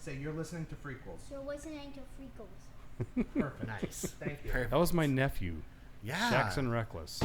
Say you're listening to Freakquels. You're listening to Freakquels. Perfect. Nice. Thank you. Perfect. That was my nephew, Yeah. Jackson Reckless.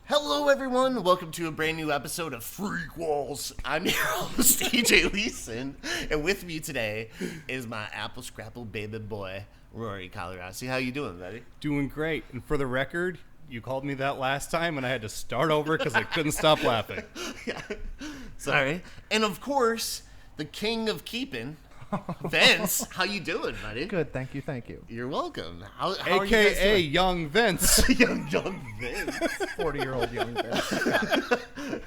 Hello, everyone. Welcome to a brand new episode of Freakquels. I'm your host, EJ Leeson, and with me today is my apple scrapple baby boy, Rory Colorasi. How you doing, buddy? Doing great. And for the record, you called me that last time, and I had to start over because I couldn't stop laughing. Yeah. Sorry. And of course, the king of keeping, Vince. How you doing, buddy? Good. Thank you. You're welcome. How are you guys AKA doing? Young Vince. young Vince. 40-year-old young man.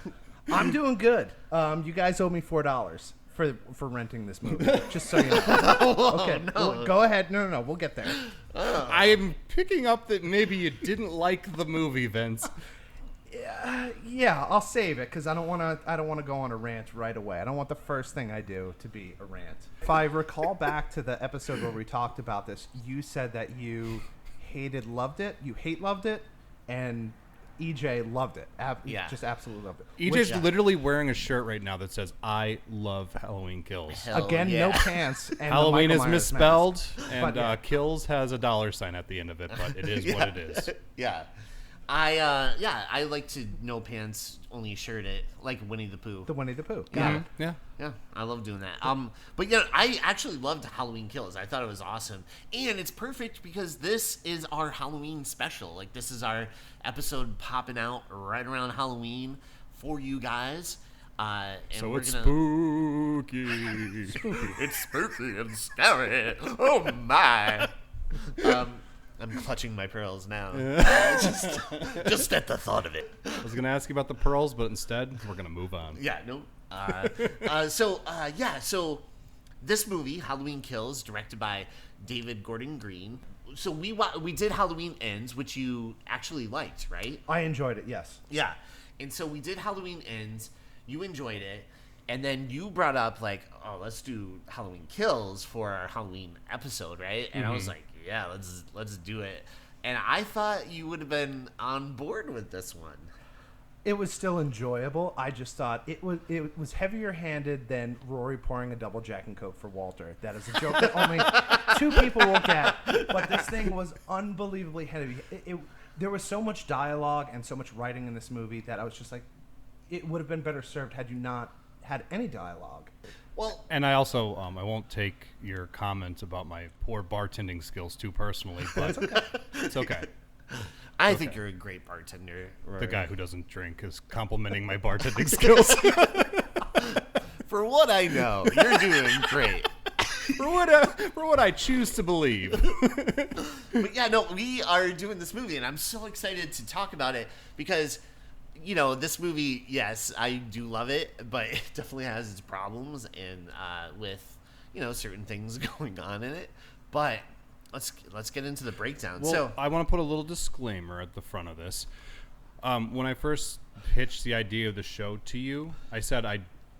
I'm doing good. You guys owe me $4 for renting this movie. Just so you know. Okay. no. Well, go ahead. No. We'll get there. I am picking up that maybe you didn't like the movie, Vince. Yeah, I'll save it because I don't want to go on a rant right away. I don't want the first thing I do to be a rant. If I recall back to the episode where we talked about this, you said that you loved it, and EJ loved it. Yeah. Just absolutely loved it. EJ's literally wearing a shirt right now that says, I love Halloween Kills. Hell Again, yeah. no pants. And Halloween the is Michael Myers misspelled, mask. and But, yeah. Kills has a $sign at the end of it, but it is what it is. Yeah. I like to no pants, only shirt it, like Winnie the Pooh. The Winnie the Pooh. Yeah. Yeah. Yeah, I love doing that. But yeah, I actually loved Halloween Kills. I thought it was awesome, and it's perfect because this is our Halloween special. Like, this is our episode popping out right around Halloween for you guys. And So we're it's gonna... spooky. It's spooky and scary. Oh my! I'm clutching my pearls now. Just at the thought of it. I was going to ask you about the pearls, but instead, we're going to move on. Yeah, no. So this movie, Halloween Kills, directed by David Gordon Green. So we did Halloween Ends, which you actually liked, right? I enjoyed it, yes. Yeah. And so we did Halloween Ends. You enjoyed it. And then you brought up, like, oh, let's do Halloween Kills for our Halloween episode, right? And I was like, yeah, let's do it. And I thought you would have been on board with this one. It was still enjoyable. I just thought it was heavier-handed than Rory pouring a double Jack and Coke for Walter. That is a joke that only two people will get. But this thing was unbelievably heavy. There was so much dialogue and so much writing in this movie that I was just like, it would have been better served had you not had any dialogue. Well, And I also, I won't take your comment about my poor bartending skills too personally, but it's okay. I think you're a great bartender. Rory. The guy who doesn't drink is complimenting my bartending skills. For what I know, you're doing great. for what I choose to believe. But yeah, no, we are doing this movie, and I'm so excited to talk about it because, you know, this movie, yes, I do love it, but it definitely has its problems and with, you know, certain things going on in it. But let's get into the breakdown. Well, So I want to put a little disclaimer at the front of this. When I first pitched the idea of the show to you, I said I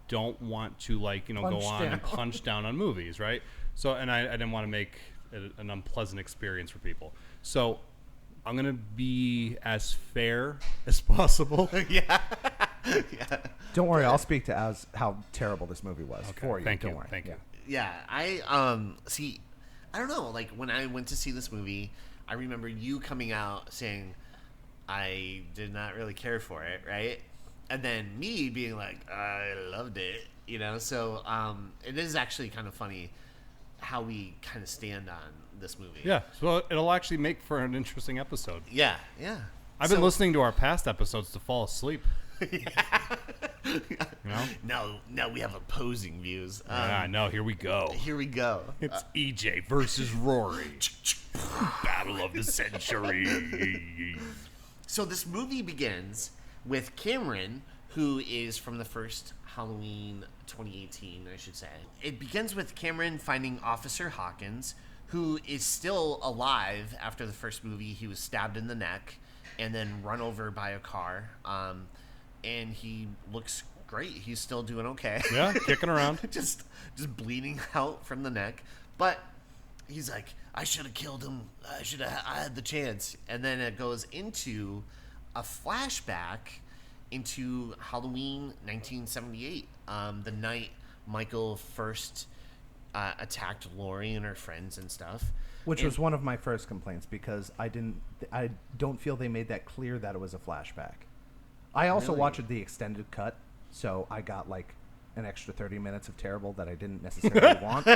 don't want to, like, you know, Punch go on down. and punch down on movies, right? So, and I didn't want to make it an unpleasant experience for people. So I'm going to be as fair as possible. yeah. Don't worry, I'll speak to how terrible this movie was for you. Thank Don't you. worry. Thank you. Yeah, I see. I don't know. Like, when I went to see this movie, I remember you coming out saying I did not really care for it, right? And then me being like, I loved it, you know. So it is actually kind of funny how we kind of stand on this movie. Yeah, so it'll actually make for an interesting episode. Yeah. I've been listening to our past episodes to fall asleep. You know? Now we have opposing views. I know. Here we go. Here we go. It's EJ versus Rory. Battle of the century. So this movie begins with Cameron, who is from the first Halloween 2018, I should say. It begins with Cameron finding Officer Hawkins, who is still alive after the first movie. He was stabbed in the neck and then run over by a car. And he looks great. He's still doing okay. Yeah, kicking around. just bleeding out from the neck. But he's like, I should have killed him. I had the chance. And then it goes into a flashback into Halloween 1978, the night Michael first attacked Rory and her friends and stuff. Which was one of my first complaints, because I don't feel they made that clear that it was a flashback. I also Really? watched the extended cut, so I got like an extra 30 minutes of terrible that I didn't necessarily want.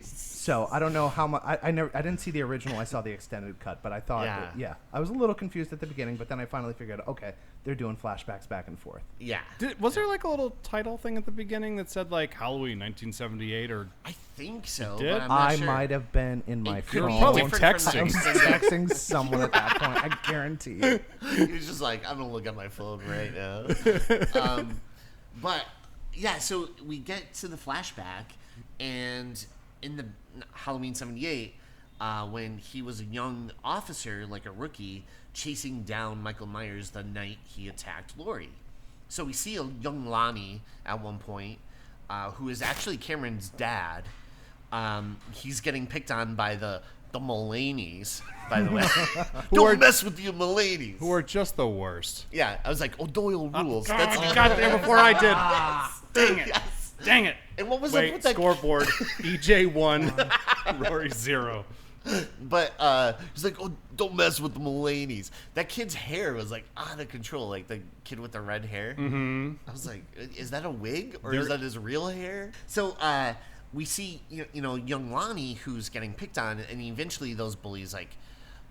So I don't know how much. I didn't see the original. I saw the extended cut, but I thought, I was a little confused at the beginning, but then I finally figured, okay, they're doing flashbacks back and forth. Yeah. Was there like a little title thing at the beginning that said like Halloween 1978 or? I think so. did? But I'm not I sure. might have been in my It could phone. be probably different I from was the texting someone at that point. I guarantee you. He was just like, I'm gonna look at my phone right now. But yeah, so we get to the flashback, and in the Halloween '78, when he was a young officer, like a rookie, chasing down Michael Myers the night he attacked Rory. So we see a young Lonnie at one point, who is actually Cameron's dad. He's getting picked on by the Mulaney's, by the way. Don't mess with the Mulaney's. Who are just the worst. Yeah, I was like, O'Doyle rules. God, That's you got there before I did. Dang it. Yes. Dang it. And what was up Wait, with that? scoreboard. EJ 1, Rory 0. But he's like, oh, don't mess with the Mulaney's. That kid's hair was like out of control, like the kid with the red hair. Mm-hmm. I was like, is that a wig or is that his real hair? So we see you know young Lonnie who's getting picked on, and eventually those bullies like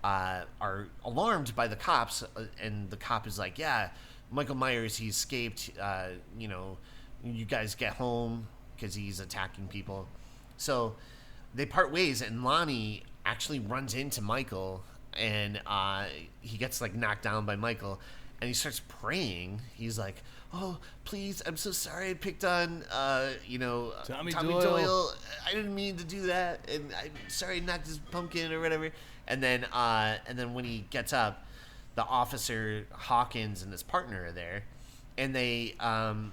are alarmed by the cops, and the cop is like, yeah, Michael Myers, he escaped. You know, you guys get home because he's attacking people. So they part ways, and Lonnie actually runs into Michael, and he gets like knocked down by Michael, and he starts praying. He's like, oh, please, I'm so sorry I picked on Tommy Doyle. I didn't mean to do that, and I'm sorry I knocked his pumpkin or whatever. And then when he gets up, the officer Hawkins and his partner are there, and they and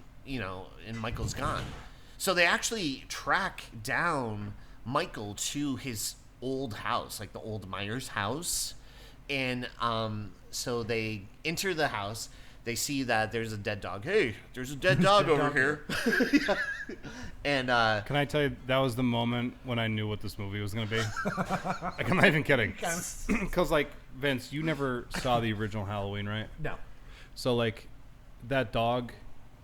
Michael's gone. So they actually track down Michael to his old house, like the old Myers house, and so they enter the house. They see that there's a dead dog. Hey, there's a dead dog over here. And Can I tell you, that was the moment when I knew what this movie was going to be? Like, I'm not even kidding. Because, like, Vince, you never saw the original Halloween, right? No. So, like, that dog,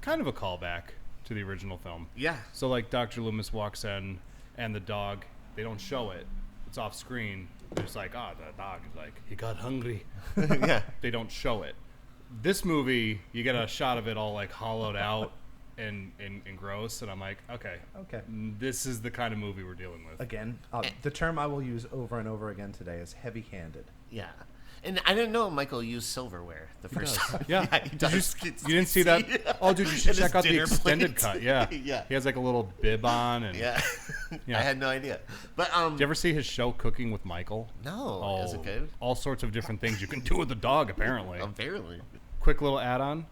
kind of a callback to the original film. yeah, So, like, Dr. Loomis walks in, and the dog, they don't show it. It's off screen. It's like, the dog is like, he got hungry. yeah. They don't show it. This movie, you get a shot of it all, like, hollowed out and gross, and I'm like, okay, this is the kind of movie we're dealing with. Again, the term I will use over and over again today is heavy-handed. Yeah. And I didn't know Michael used silverware the first time. Yeah. He does. You didn't see that? Oh, dude, you should And his check out the dinner extended plate. cut. Yeah. Yeah. He has like a little bib on. And Yeah. Yeah. I had no idea. But Did you ever see his show Cooking with Michael? no, is it good? All sorts of different things you can do with a dog, apparently. Apparently. Quick little add-on.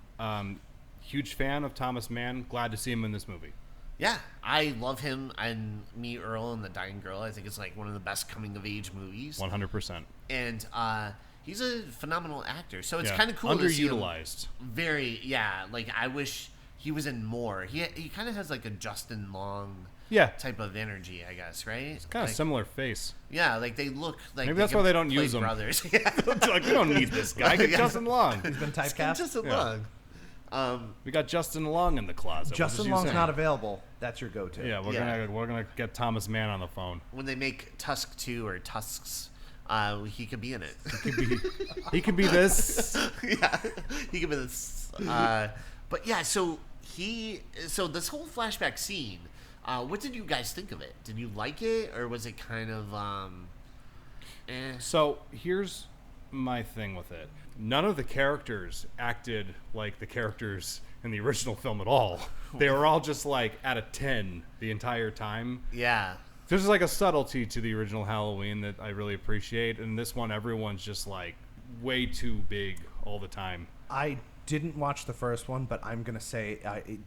Huge fan of Thomas Mann. Glad to see him in this movie. Yeah, I love him and Me, Earl, and the Dying Girl. I think it's like one of the best coming-of-age movies. 100%. And he's a phenomenal actor. So it's Yeah. kind of cool to see him. Underutilized. Very, yeah. Like, I wish he was in more. He kind of has like a Justin Long Yeah. type of energy, I guess, right? It's Kind of similar face. Yeah, like they look like Maybe that's why they don't use them. brothers. Yeah. Like, we don't need this guy. Get Yeah. Justin Long. He's been typecast. Justin Yeah. Long. We got Justin Long in the closet. Justin Long's not available. That's your go-to. Yeah, we're gonna get Thomas Mann on the phone. When they make Tusk 2 or Tusks, he could be in it. He could be this. Yeah, he could be this. But yeah, so this whole flashback scene, what did you guys think of it? Did you like it, or was it kind of So here's my thing with it. None of the characters acted like the characters in the original film at all. They were all just like at a 10 the entire time. Yeah. There's like a subtlety to the original Halloween that I really appreciate, and this one, everyone's just like way too big all the time. I didn't watch the first one, but I'm gonna say,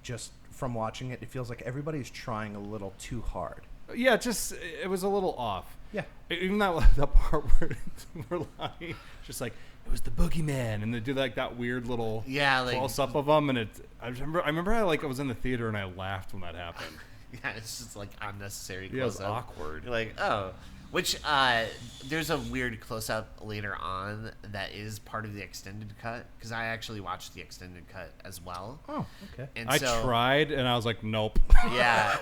just from watching it, it feels like everybody's trying a little too hard. Yeah, just it was a little off. Yeah. Even that part where we're lying, just like it was the boogeyman, and they do like that weird little like close up of them, and I remember I was in the theater and I laughed when that happened. Yeah, it's just like unnecessary. Yeah, it was close-up. awkward. You're like, oh, which there's a weird close up later on that is part of the extended cut because I actually watched the extended cut as well. Oh, okay. And I tried and I was like, nope. Yeah,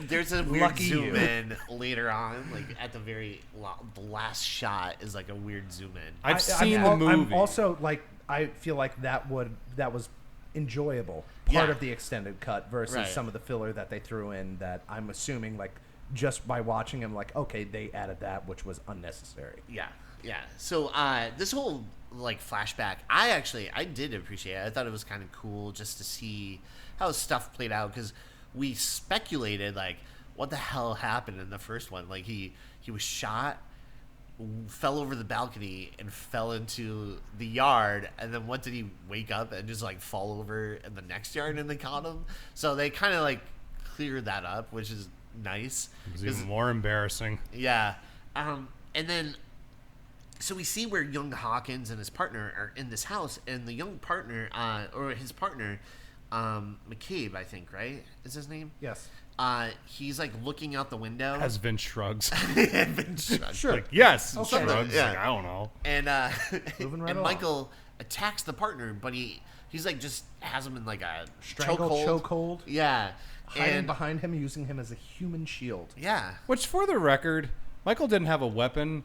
there's a weird Lucky zoom you. in later on, like at the the last shot is like a weird zoom in. I've seen the movie. I'm also like, I feel like that was enjoyable part Yeah. of the extended cut versus Right. some of the filler that they threw in that I'm assuming like just by watching them like, okay, they added that, which was unnecessary. Yeah. So this whole like flashback, I did appreciate it. I thought it was kind of cool just to see how stuff played out because we speculated like what the hell happened in the first one. Like he was shot, fell over the balcony and fell into the yard, and then what did he wake up and just like fall over in the next yard and they caught him? So they kind of like cleared that up, which is nice. It was even more embarrassing. Yeah. And then so we see where young Hawkins and his partner are in this house, and the young partner or his partner McCabe, I think, right? Is his name? Yes. He's like looking out the window. As Vince shrugs. Sure. Like, yes. Okay. Shrugs. Yeah. Like, I don't know. And Moving right and along. Michael attacks the partner, but he's like just has him in like a Chokehold. Yeah. Hiding And behind him, using him as a human shield. yeah. Which, for the record, Michael didn't have a weapon.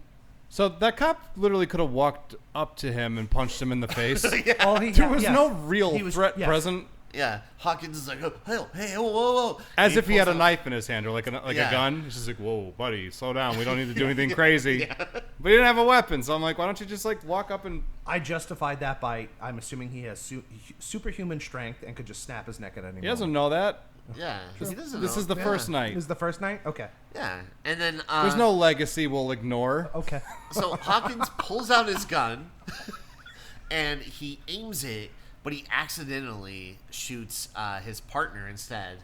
So that cop literally could have walked up to him and punched him in the face. All he There had- was yes. no real He was- threat yes. present. Yeah. Hawkins is like, oh, hey, whoa. As if he had a pulls out- knife in his hand or like Yeah. a gun. It's just like, whoa, buddy, slow down. We don't need to do anything crazy. But he didn't have a weapon. So I'm like, why don't you just like walk up and... I justified that by, I'm assuming he has superhuman strength and could just snap his neck at any moment. He doesn't know that. Yeah. He doesn't This know. is the Yeah. first night. This is the first night? Okay. Yeah. And then There's no legacy we'll ignore. Okay. So Hawkins pulls out his gun and he aims it, but he accidentally shoots his partner instead.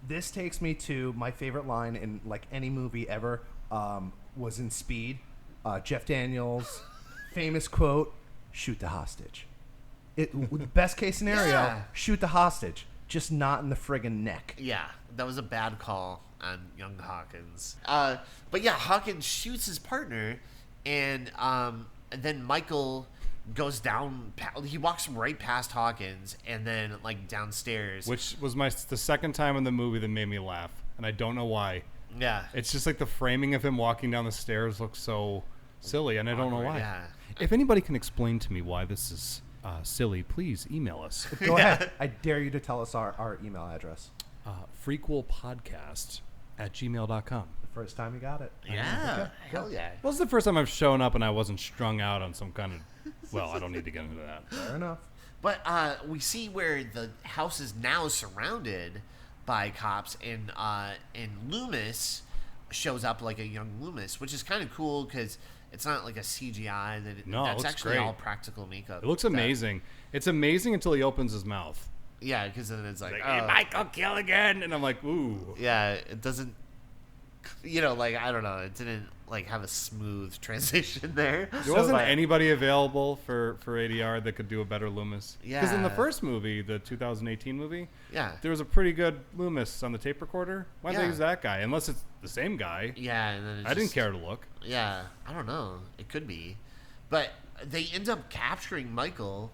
This takes me to my favorite line in like any movie ever, was in Speed. Jeff Daniels' famous quote, shoot the hostage. The best case scenario, Yeah. shoot the hostage, just not in the friggin' neck. Yeah, that was a bad call on young Hawkins. But yeah, Hawkins shoots his partner, and then Michael goes down. He walks right past Hawkins, and then like downstairs. Which was the second time in the movie that made me laugh. And I don't know why. Yeah. It's just like the framing of him walking down the stairs looks so silly, and I don't know Awkward, why. yeah. If anybody can explain to me why this is silly, please email us. Go ahead. I dare you to tell us our email address. frequelpodcast@gmail.com. The first time you got it. Yeah. Okay. Hell yeah. Well, it's the first time I've shown up and I wasn't strung out on some kind of... Well, I don't need to get into that. Fair enough. But we see where the house is now surrounded by cops, and Loomis shows up like a young Loomis, which is kind of cool because it's not like a CGI. No, it That's looks actually great. all practical makeup. It looks amazing. It's amazing until he opens his mouth. Yeah, because then it's like, Hey, Michael, kill again! And I'm like, ooh. yeah, it doesn't. Like I don't know, it didn't like have a smooth transition there. There wasn't But- anybody available for ADR that could do a better Loomis. Because in the Yeah. first movie, the 2018 movie, Yeah. there was a pretty good Loomis on the tape recorder. Why Yeah. they use that guy? Unless it's the same guy. Yeah, and then it I didn't just- care to look. Yeah, I don't know. It could be, but they end up capturing Michael,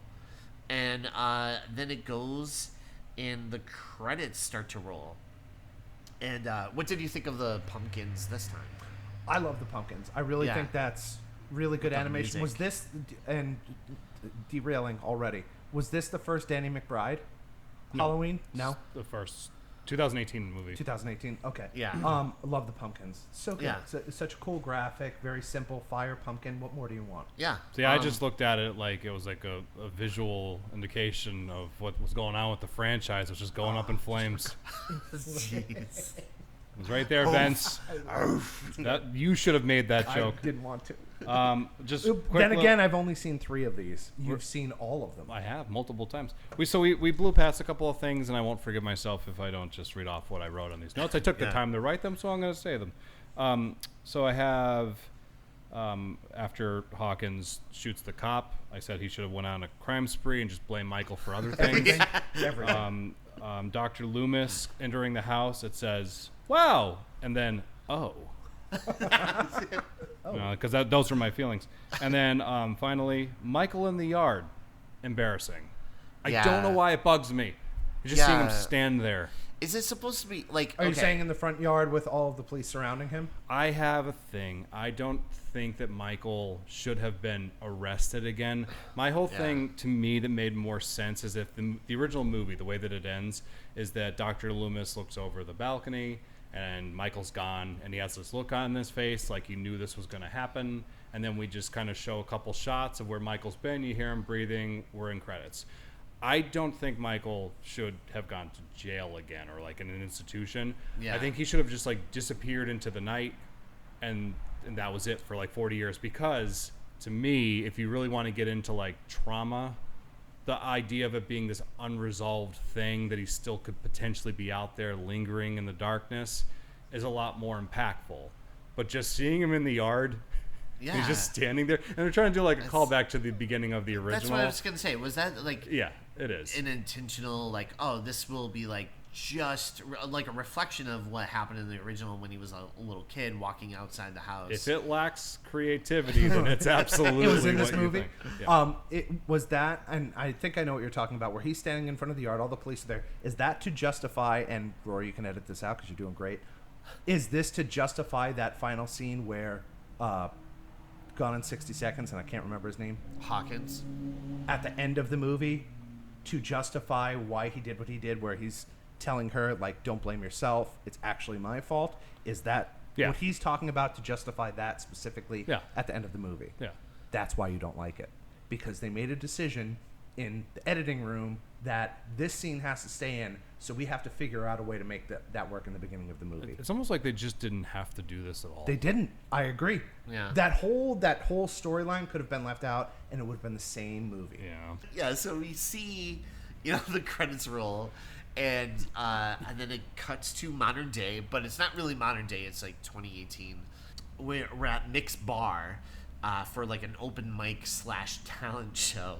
and then it goes, and the credits start to roll. And what did you think of the pumpkins this time? I love the pumpkins. I really Yeah. think that's really good The animation. Was music. this, and derailing already, was this the first Danny McBride Halloween? No? The first 2018 movie. 2018. Okay. Yeah. Love the pumpkins. So good. Yeah. It's such a cool graphic, very simple fire pumpkin. What more do you want? Yeah. See, I just looked at it like it was like a visual indication of what was going on with the franchise, which is going up in flames. Jeez. was right there, Vince. That you should have made that joke. I didn't want to. Just Then quick again, I've only seen 3 of these. You've seen all of them. I have multiple times. We blew past a couple of things, and I won't forgive myself if I don't just read off what I wrote on these notes. I took the time to write them, so I'm going to say them. So I have, after Hawkins shoots the cop, I said he should have went on a crime spree and just blamed Michael for other things. Everything. Dr. Loomis entering the house, it says, wow, and then, oh. Because those are my feelings. And then finally, Michael in the yard. Embarrassing. I don't know why it bugs me. Just seeing him stand there. Is it supposed to be like? Are you saying in the front yard with all of the police surrounding him? I have a thing. I don't think that Michael should have been arrested again. My whole thing, to me, that made more sense is if the original movie, the way that it ends, is that Dr. Loomis looks over the balcony and Michael's gone, and he has this look on his face like he knew this was going to happen, and then we just kind of show a couple shots of where Michael's been. You hear him breathing. We're in credits. I don't think Michael should have gone to jail again or like in an institution. Yeah. I think he should have just like disappeared into the night, and that was it for like 40 years. Because to me, if you really want to get into like trauma, the idea of it being this unresolved thing that he still could potentially be out there lingering in the darkness is a lot more impactful. But just seeing him in the yard, he's just standing there, and they're trying to do like a callback to the beginning of the original. That's what I was gonna say. Was that like? Yeah, it is an intentional like. Oh, this will be like just like a reflection of what happened in the original when he was a little kid walking outside the house. If it lacks creativity, then it's absolutely. It was in this what movie. You think. Yeah. It was that, and I think I know what you're talking about. Where he's standing in front of the yard, all the police are there. Is that to justify? And Rory, you can edit this out because you're doing great. Is this to justify that final scene where? Gone in 60 Seconds, and I can't remember his name. Hawkins. At the end of the movie, to justify why he did what he did, where he's telling her, like, don't blame yourself, it's actually my fault. Is that what he's talking about, to justify that specifically at the end of the movie? Yeah. That's why you don't like it. Because they made a decision in the editing room that this scene has to stay in, so we have to figure out a way to make that work in the beginning of the movie. It's almost like they just didn't have to do this at all. They didn't. I agree. Yeah. That whole storyline could have been left out, and it would have been the same movie. Yeah. Yeah. So we see, the credits roll, and then it cuts to modern day, but it's not really modern day. It's like 2018. We're at Nick's bar for like an open mic / talent show,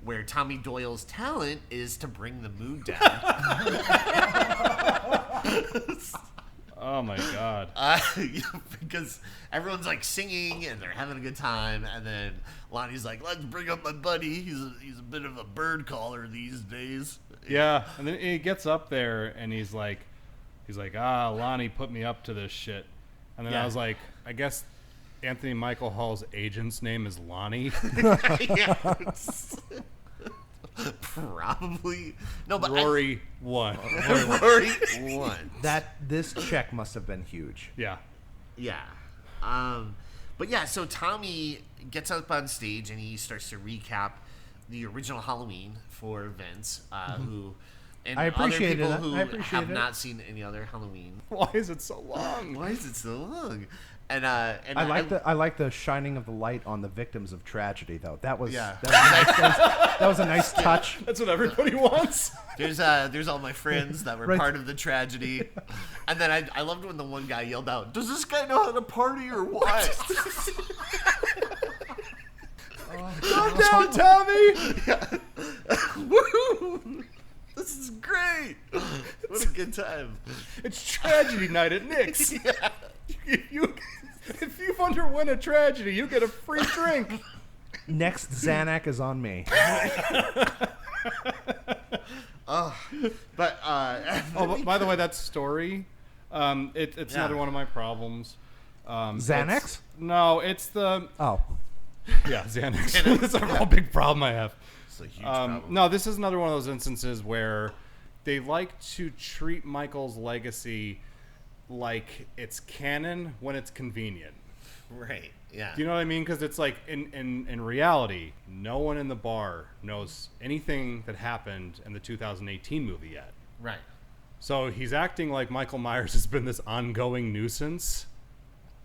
where Tommy Doyle's talent is to bring the mood down. Oh my god. Because everyone's like singing and they're having a good time, and then Lonnie's like, let's bring up my buddy. He's a bit of a bird caller these days. Yeah, and then he gets up there and he's like, Lonnie put me up to this shit. And then I was like, I guess Anthony Michael Hall's agent's name is Lonnie. Probably. No, but Rory won. Rory won. This check must have been huge. Yeah. Yeah. But yeah, so Tommy gets up on stage and he starts to recap the original Halloween for Vince, who and I appreciate other it. people I who appreciate have it. not seen any other Halloween. Why is it so long? Why is it so long? And I like the shining of the light on the victims of tragedy, though. That was Yeah. that was a nice touch. That's what everybody wants. There's all my friends that were Right. part of the tragedy, and then I loved when the one guy yelled out, "Does this guy know how to party or what?" Calm down, Tommy. Woo! This is great. What a good time. It's tragedy night at Nick's. If you underwent a tragedy, you get a free drink. Next Xanax is on me. But By the way, that story, it's another one of my problems. Xanax? No, it's the Oh. yeah Xanax. It's a real big problem I have. it's a huge problem. No, this is another one of those instances where they like to treat Michael's legacy like it's canon when it's convenient. Right. Yeah. Do you know what I mean? Because it's like in reality, no one in the bar knows anything that happened in the 2018 movie yet. Right. So he's acting like Michael Myers has been this ongoing nuisance,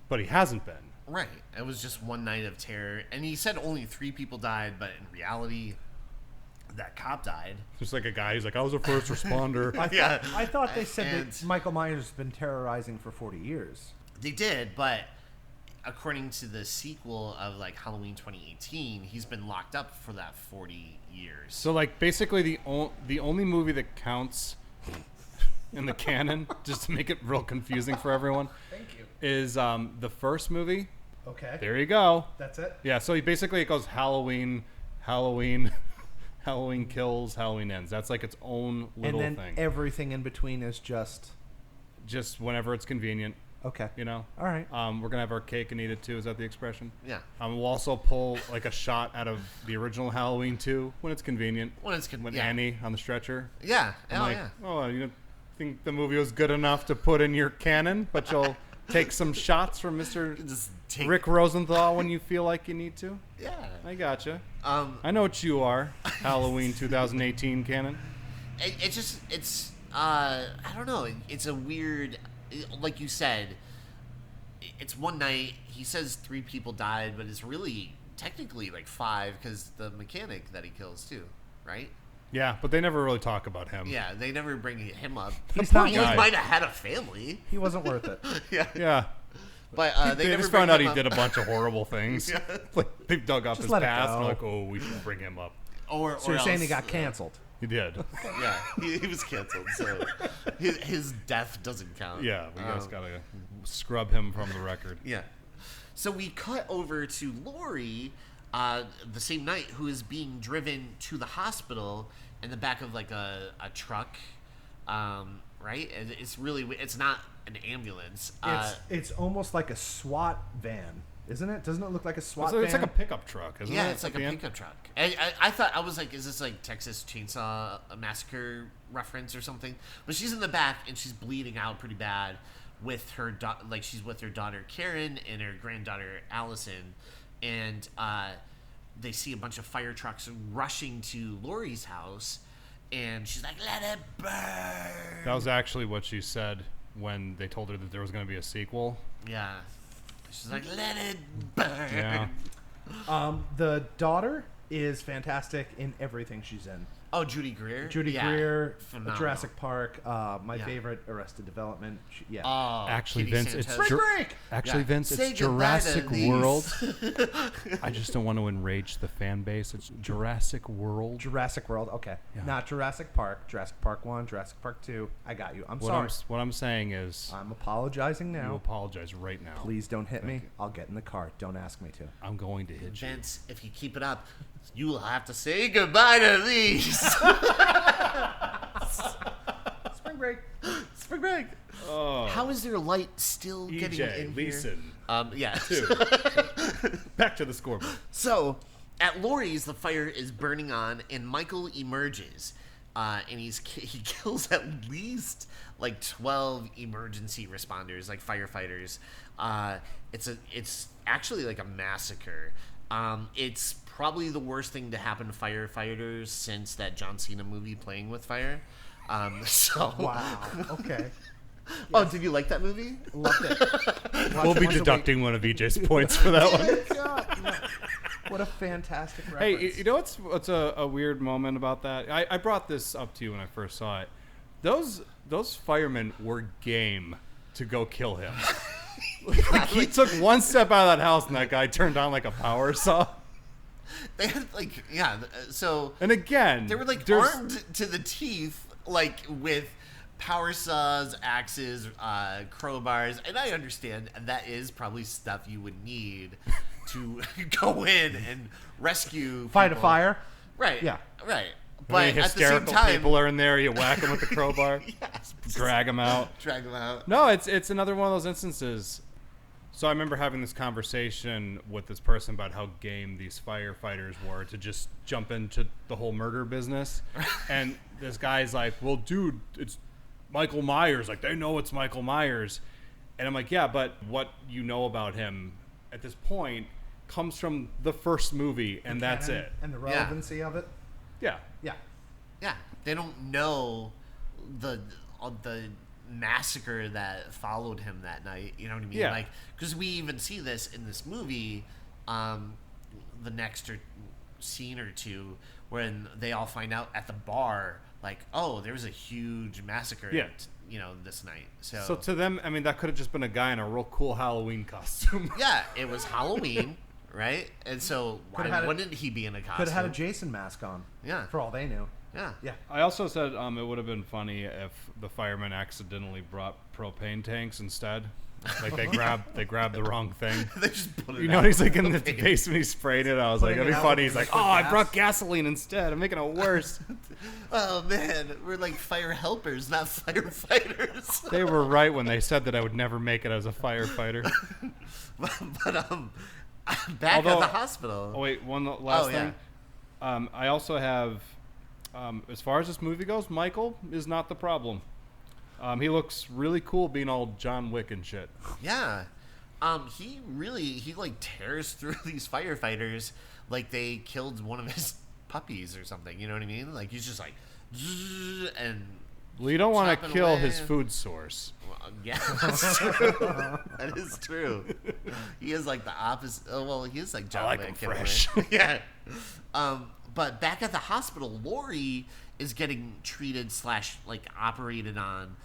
but he hasn't been. Right. It was just one night of terror. And he said only 3 people died, but in reality, that cop died. Just like a guy who's like, I was a first responder. I thought they said that Michael Myers has been terrorizing for 40 years. They did, but according to the sequel of like Halloween 2018, he's been locked up for that 40 years. So like basically the only movie that counts in the canon, just to make it real confusing for everyone, Thank you. is the first movie. Okay. There you go. That's it? Yeah, so it goes Halloween kills, Halloween ends. That's like its own little and then thing. everything in between is just Whenever it's convenient, okay. you know? All right. We're going to have our cake and eat it too. Is that the expression? Yeah. We'll also pull like a shot out of the original Halloween 2 when it's convenient. When yeah. Annie on the stretcher. Yeah. I'm Oh, like, yeah. oh, you don't think the movie was good enough to put in your canon, but you'll take some shots from Mr. Just take Rick Rosenthal when you feel like you need to? Yeah. I gotcha. I I know what you are, Halloween 2018 canon. It's I don't know. It's a weird, like you said, it's one night. He says 3 people died, but it's really technically like 5 because the mechanic that he kills too, right? Yeah, but they never really talk about him. Yeah, they never bring him up. He's Poor not He guy. might have had a family. He wasn't worth it. Yeah. Yeah. But they They never just bring found out him he up. did a bunch of horrible things. Yeah. Like, they dug up Just his let it past and go. like, oh, we should bring him up. So you're saying he else, got canceled? He did. Yeah, he was canceled, so his death doesn't count. Yeah, we just gotta scrub him from the record. Yeah. So we cut over to Rory the same night, who is being driven to the hospital in the back of like a truck, right? And it's not an ambulance. It's almost like a SWAT van, isn't it? Doesn't it look like a SWAT So van? it's like a pickup truck, isn't it? yeah, it's at like a the end? pickup truck. I thought, I was like, is this like Texas Chainsaw Massacre reference or something? But she's in the back and she's bleeding out pretty bad with her she's with her daughter Karen and her granddaughter Allison, and they see a bunch of fire trucks rushing to Lori's house, and she's like, "Let it burn." That was actually what she said when they told her that there was going to be a sequel. Yeah, she's like, "Let it burn." Yeah. The daughter is fantastic in everything she's in. Oh, Judy Greer. Judy Yeah, Greer, phenomenal. Jurassic Park, my Yeah. favorite, Arrested Development. Yeah. Oh, Actually, Kitty Vince, it's Santos. Break! Actually, Yeah. Vince, Say it's goodbye to Jurassic these. World. I just don't want to enrage the fan base. It's Jurassic World. Jurassic World. Okay. Yeah. Not Jurassic Park. Jurassic Park 1, Jurassic Park 2. I got you. I'm What sorry. what I'm saying is, I'm apologizing you now. apologize right now. Please don't hit me. you. I'll get in the car. Don't ask me to. I'm going to hit you. Vince, if you keep it up, you will have to say goodbye to these. Spring break. Spring break. Oh, How is their light still getting in EJ, here? Leeson, Yeah. 2. Back to the scoreboard. So, at Lori's, the fire is burning on, and Michael emerges, and he kills at least like 12 emergency responders, like firefighters. It's actually like a massacre. It's probably the worst thing to happen to firefighters since that John Cena movie, Playing with Fire. So. Wow. Okay. Oh, did you like that movie? Loved it. Watch We'll it be once a deducting one of EJ's points for that one. week. God, what a fantastic reference. Hey, you know what's a weird moment about that? I brought this up to you when I first saw it. Those firemen were game to go kill him. Like, he took one step out of that house and that guy turned on like a power saw. They had like, yeah. So And again, they were like there's- armed to the teeth, like with power saws, axes, crowbars, and I understand that is probably stuff you would need to go in and rescue. Fight a people. fire. Right? Yeah. Right. I But mean, at the same hysterical time, people are in there. You whack them with the crowbar, yes, drag them out. drag them out. No, it's another one of those instances. So I remember having this conversation with this person about how game these firefighters were to just jump into the whole murder business. And this guy's like, well, dude, it's Michael Myers. Like, they know it's Michael Myers. And I'm like, yeah, but what you know about him at this point comes from the first movie, and that's Canon it. And the relevancy of it. Yeah. Yeah. Yeah, they don't know the massacre that followed him that night. You know what I mean? Yeah. Like, because we even see this in this movie, the next scene or two, when they all find out at the bar, like, oh, there was a huge massacre. Yeah. This night. So to them, I mean, that could have just been a guy in a real cool Halloween costume. yeah, it was Halloween, right? And so why wouldn't he be in a costume? Could have had a Jason mask on. Yeah. For all they knew. Yeah. Yeah. I also said it would have been funny if the firemen accidentally brought propane tanks instead. Like they grabbed the wrong thing. They just put it You know, out. he's like in the basement, he sprayed it. I was like, Putting that'd it be out funny. with He's like, liquid I gas. brought gasoline instead. I'm making it worse. Oh man, we're like fire helpers, not firefighters. They were right when they said that I would never make it as a firefighter. but back at the hospital. Oh wait, one last Oh, yeah. thing. I also have, as far as this movie goes, Michael is not the problem. He looks really cool being all John Wick and shit. Yeah. He like tears through these firefighters like they killed one of his puppies or something. You know what I mean? Like he's just like, zzz, and Well, you don't want to chopping kill away. his food source. Well, yeah, that's true. That is true. He is like the opposite. Oh, well, he is like John like Wick. him in a way. fresh. Yeah. But back at the hospital, Rory is getting treated / like operated on,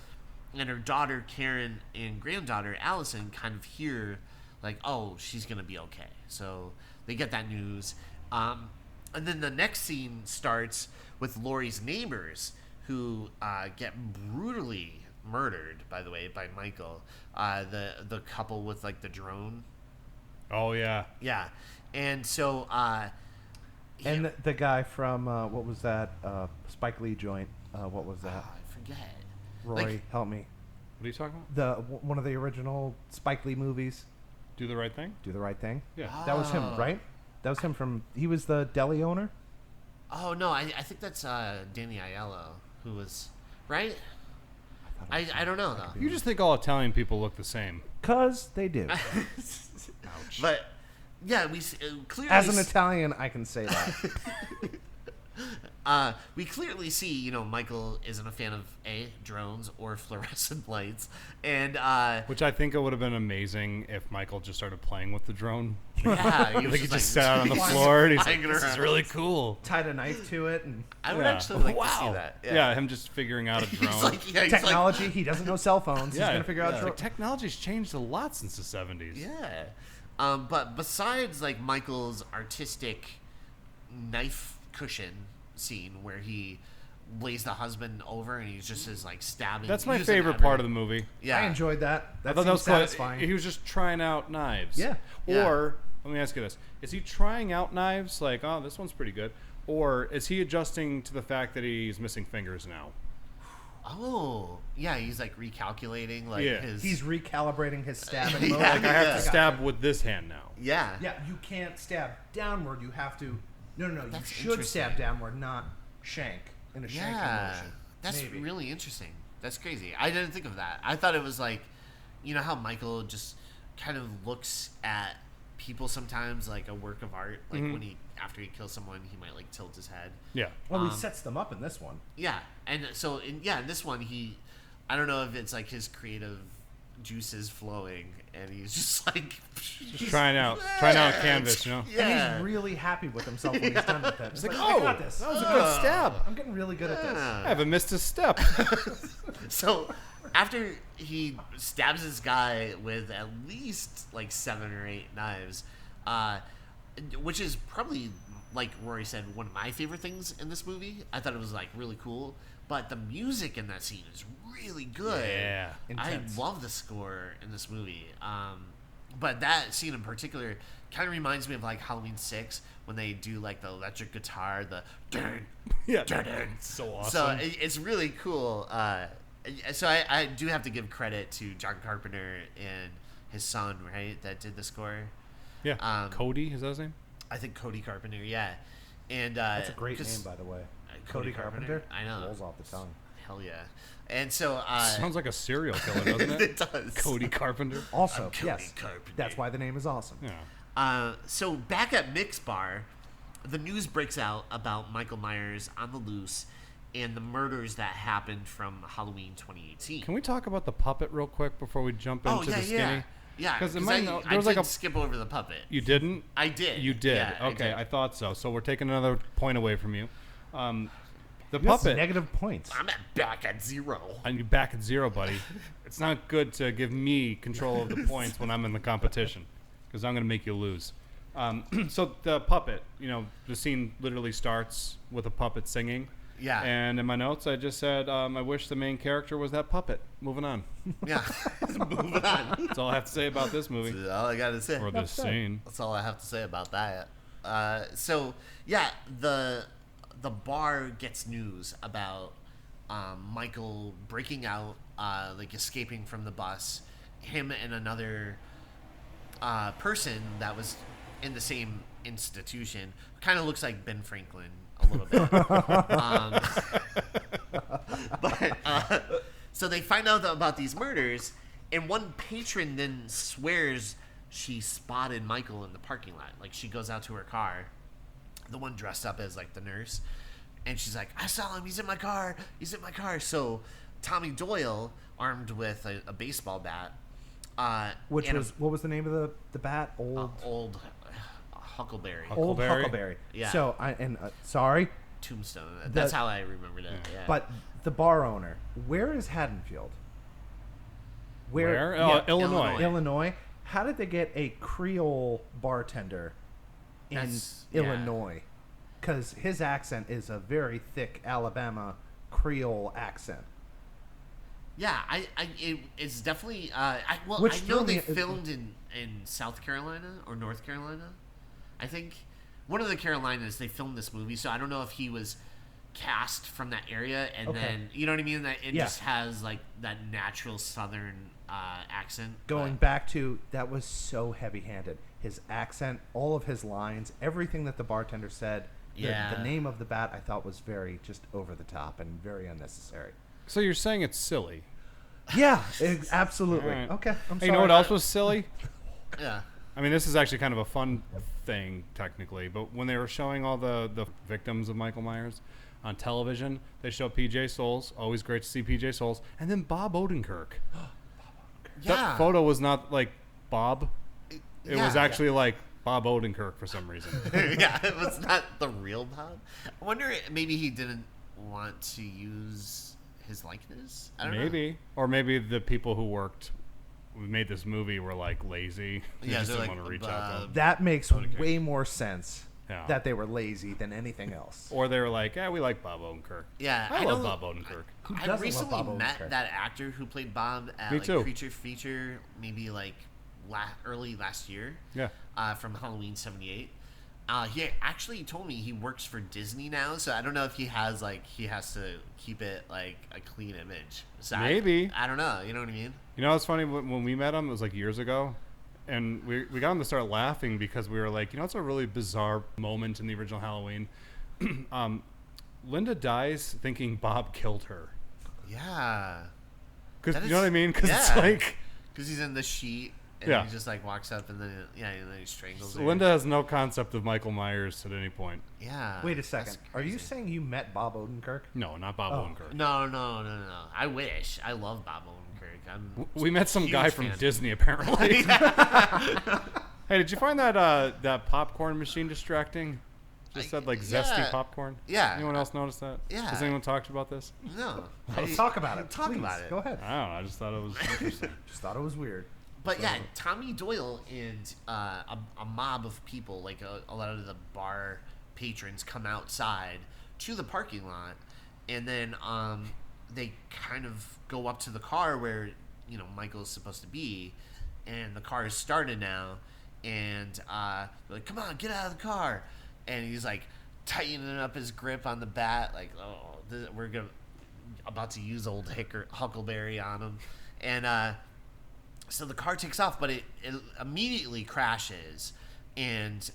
and her daughter Karen and granddaughter Allison kind of hear like, oh, she's gonna be okay. So they get that news, and then the next scene starts with Laurie's neighbors who get brutally murdered. By the way, by Michael, the couple with like the drone. Oh yeah. Yeah, and so. And the guy from what was that Spike Lee joint? What was that? I forget. Rory, Like, help me. What are you talking about? One of the original Spike Lee movies, Do the right thing? Do the Right Thing. Yeah. That was him, Oh. right? That was him from. He was the deli owner. Oh no, I think that's Danny Aiello who was right. I don't know though. You just think all Italian people look the same. 'Cause they do. Ouch. But yeah, we clearly As an Italian, I can say that. we clearly see, Michael isn't a fan of drones or fluorescent lights, and Which I think it would have been amazing if Michael just started playing with the drone. yeah, he was Like he just like, sat out on the flying- floor and he's flying like, "This is around." really cool." Tied a knife to it and I would Yeah. actually like to see Wow. that. Yeah, him just figuring out a drone. He's like, he's like, technology. He doesn't know cell phones. He's gonna figure out. Like, technology's changed a lot since the 70s. yeah. But besides like Michael's artistic knife cushion scene where he lays the husband over and he's just like stabbing. That's my using favorite every- part of the movie. Yeah, I enjoyed that. I That thought that was seemed cool. satisfying. He was just trying out knives. Yeah. Yeah. Or, let me ask you this. Is he trying out knives like, oh, this one's pretty good? Or is he adjusting to the fact that he's missing fingers now? Oh, yeah. He's like recalculating like Yeah. his. He's recalibrating his stabbing Yeah. mode. Like, I have Yeah. to stab with this hand now. yeah. Yeah, you can't stab downward. You have to. No. You That's should interesting. stab downward, not shank in a shanking Yeah, motion. that's Maybe. really interesting. That's crazy. I didn't think of that. I thought it was like, how Michael just kind of looks at people sometimes like a work of art. Like Mhm. when after he kills someone, he might like tilt his head. Yeah. Well, he sets them up in this one. Yeah, and so in this one, I don't know if it's like his creative juices flowing, and he's just like Just trying out canvas, you know? Yeah, And he's really happy with himself when he's done with it. He's Like, like, oh, I got this. that was a good stab. I'm getting really good at this. I haven't missed a step. So after he stabs this guy with at least like 7 or 8 knives, which is probably, like Rory said, one of my favorite things in this movie. I thought it was like really cool, but the music in that scene is really good. Yeah. Intense. I love the score in this movie. But that scene in particular kind of reminds me of like Halloween 6 when they do like the electric guitar, the dun, Yeah. dun, dun. So awesome. So it's really cool. So I do have to give credit to John Carpenter and his son, right, that did the score. Yeah. Cody, is that his name? I think Cody Carpenter, yeah. And That's a great 'cause- name, by the way. Cody Carpenter? I know. Rolls off the tongue. Hell yeah. And so Sounds like a serial killer, doesn't it? it does. Cody Carpenter. Also, I'm Cody yes, Carpenter. that's why the name is awesome. Yeah. So back at Mick's bar, the news breaks out about Michael Myers on the loose, and the murders that happened from Halloween 2018. Can we talk about the puppet real quick before we jump into the skinny? Yeah, because I did skip over the puppet. You didn't? I did. You did. Yeah, okay, I thought so. So we're taking another point away from you. The That's puppet. negative points. I'm back at 0. I'm back at 0, buddy. It's not good to give me control of the points when I'm in the competition, because I'm going to make you lose. So the puppet, the scene literally starts with a puppet singing. Yeah. And in my notes, I just said, I wish the main character was that puppet. Moving on. Yeah. Moving on. That's all I have to say about this movie. That's all I got to say. Or this scene. That's all I have to say about that. So, yeah, the bar gets news about Michael breaking out, escaping from the bus. Him and another person that was in the same institution. Kind of looks like Ben Franklin a little bit. So they find out about these murders, and one patron then swears she spotted Michael in the parking lot. Like, she goes out to her car, the one dressed up as like the nurse, and she's like, I saw him, he's in my car. So Tommy Doyle, armed with a baseball bat, what was the name of the bat? Old Huckleberry. Old Huckleberry. Yeah. So sorry. Tombstone. That's how I remembered it. Yeah. But the bar owner, where is Haddonfield? Where? Yeah, Illinois. Illinois. How did they get a Creole bartender in Illinois? Because his accent is a very thick Alabama Creole accent. Yeah, it's definitely. I Which know they filmed in South Carolina or North Carolina. I think one of the Carolinas they filmed this movie, so I don't know if he was cast from that area, and then you know what I mean. That it just has like that natural Southern accent. Going back to that was so heavy-handed. His accent, all of his lines, everything that the bartender said. The name of the bat I thought was very just over the top and very unnecessary. So you're saying it's silly? Yeah, absolutely. Right. Okay, I'm sorry. Hey, you know what else was silly? Yeah. I mean, this is actually kind of a fun thing, technically, but when they were showing all the victims of Michael Myers on television, they show P.J. Souls. Always great to see P.J. Souls. And then Bob Odenkirk. That photo was not like Bob. It was actually like Bob Odenkirk for some reason. Yeah, it was not the real Bob. I wonder maybe he didn't want to use his likeness. I don't know. Or maybe the people who made this movie were like lazy. They Yeah, just they're didn't like, want to reach out to them. That makes way more sense Yeah. that they were lazy than anything else. Or they were like, we like Bob Odenkirk. Yeah, I love Bob Odenkirk. I doesn't recently love Bob met Odenkirk? that actor who played Bob at Me too. Creature Feature, maybe like early last year. Yeah. From Halloween '78. He actually told me he works for Disney now, so I don't know if he has to keep it like a clean image. So Maybe. I don't know. You know what I mean? You know what's funny? When we met him, it was like years ago, and we got him to start laughing because we were like, it's a really bizarre moment in the original Halloween. Linda dies thinking Bob killed her. Yeah. Because you know what I mean? Because it's like... Because he's in the sheet, and he just like walks up, and then he strangles her. Linda has no concept of Michael Myers at any point. Yeah. Wait a second. Are you saying you met Bob Odenkirk? No, not Bob Odenkirk. No. I wish. I love Bob Odenkirk. We met some guy from fan. Disney, apparently. Hey, did you find that popcorn machine distracting? Just said like zesty popcorn. Yeah. Anyone else notice that? Yeah. Has anyone talked about this? No. Let's talk about it. Talk Please, about it. Go ahead. I don't know. I just thought it was interesting. Just thought it was weird. But yeah, Tommy Doyle and a mob of people, like a lot of the bar patrons, come outside to the parking lot, and then they kind of go up to the car where Michael's supposed to be, and the car is started now, and they're like, "Come on, get out of the car!" And he's like tightening up his grip on the bat, like, we're about to use old Huckleberry on him, and so the car takes off, but it immediately crashes, and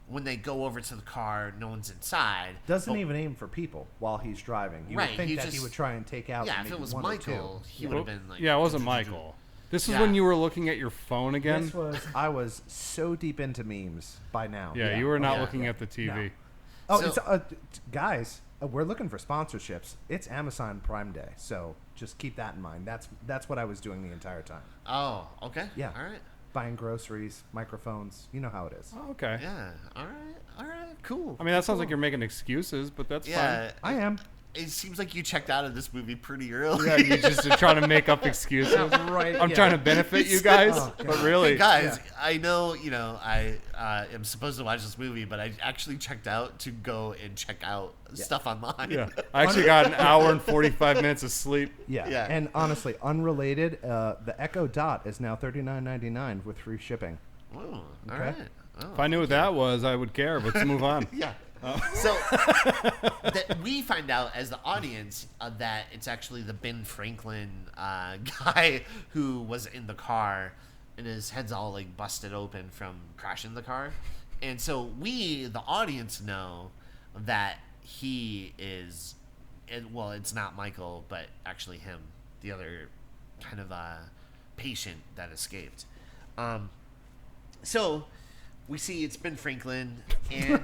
when they go over to the car, no one's inside. Doesn't even aim for people while he's driving. You would think that he would try and take out. Yeah, if it was Michael, he would have been like. Yeah, it wasn't Michael. This is when you were looking at your phone again? I was so deep into memes by now. Yeah, you were not looking at the TV. Oh, So- it's, guys, we're looking for sponsorships. It's Amazon Prime Day, so just keep that in mind. That's what I was doing the entire time. Oh, okay. Yeah. All right. Buying groceries, microphones. You know how it is. Oh, okay. Yeah. All right. All right. Cool. I mean, that sounds like you're making excuses, but that's Yeah. I am. It seems like you checked out of this movie pretty early. fine. Yeah, you just are trying to make up excuses. Right. I'm yeah. trying to benefit you guys, Oh, but God. really, Hey guys, I know, I am supposed to watch this movie, but I actually checked out to go and check out stuff online. yeah, I actually got an hour and 45 minutes of sleep. Yeah. Yeah. And honestly, unrelated, the Echo Dot is now $39.99 with free shipping. Oh, all Okay. right. Oh. If I knew what that was, I would care. But let's move on. Yeah. So that we find out as the audience that it's actually the Ben Franklin guy who was in the car, and his head's all like busted open from crashing the car, and so we, the audience, know that he is. Well, it's not Michael, but actually him, the other kind of patient that escaped. So we see it's Ben Franklin, and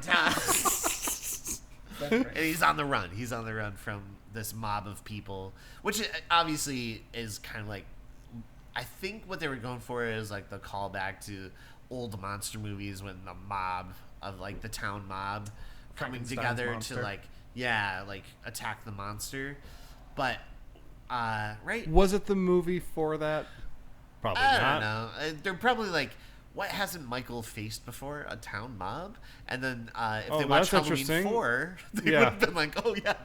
and he's on the run. He's on the run from this mob of people, which obviously is kind of like, I think what they were going for is like the callback to old monster movies when the mob of like the town mob coming Frankenstein's together monster. to like attack the monster. But right, Was it the movie for that? Probably I not. don't know. They're probably like, what hasn't Michael faced before? A town mob? And then if Oh, they watched that's Halloween interesting. 4, they Yeah. would have been like, oh yeah,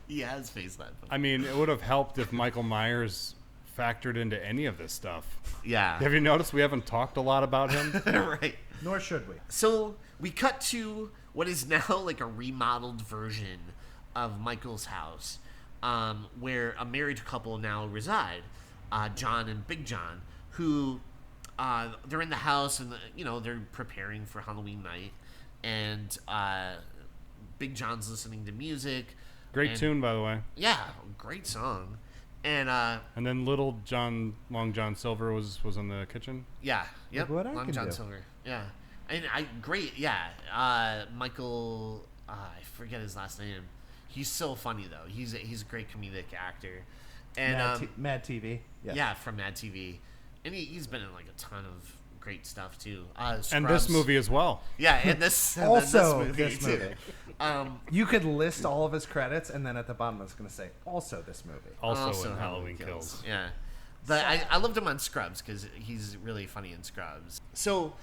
he has faced that before. I mean, it would have helped if Michael Myers factored into any of this stuff. Yeah. Have you noticed we haven't talked a lot about him? Right. Nor should we. So we cut to what is now like a remodeled version of Michael's house, where a married couple now reside, John and Big John, who they're in the house and they're preparing for Halloween night, and Big John's listening to music. Great and- tune, by the way. Yeah, great song, and And then Little John, Long John Silver was in the kitchen. yeah, yep, what I Long can John do. Silver, yeah, and great, yeah, Michael, I forget his last name. He's so funny though. He's a great comedic actor, and Mad TV. Yeah. yeah, from Mad TV, and he's been in like a ton of great stuff too. And Scrubs. this movie as well. yeah, and this and then Also, this this movie, movie. too. You could list all of his credits, and then at the bottom, I was going to say, also this movie. Also, in Halloween Kills. Yeah. But I loved him on Scrubs because he's really funny in Scrubs. So,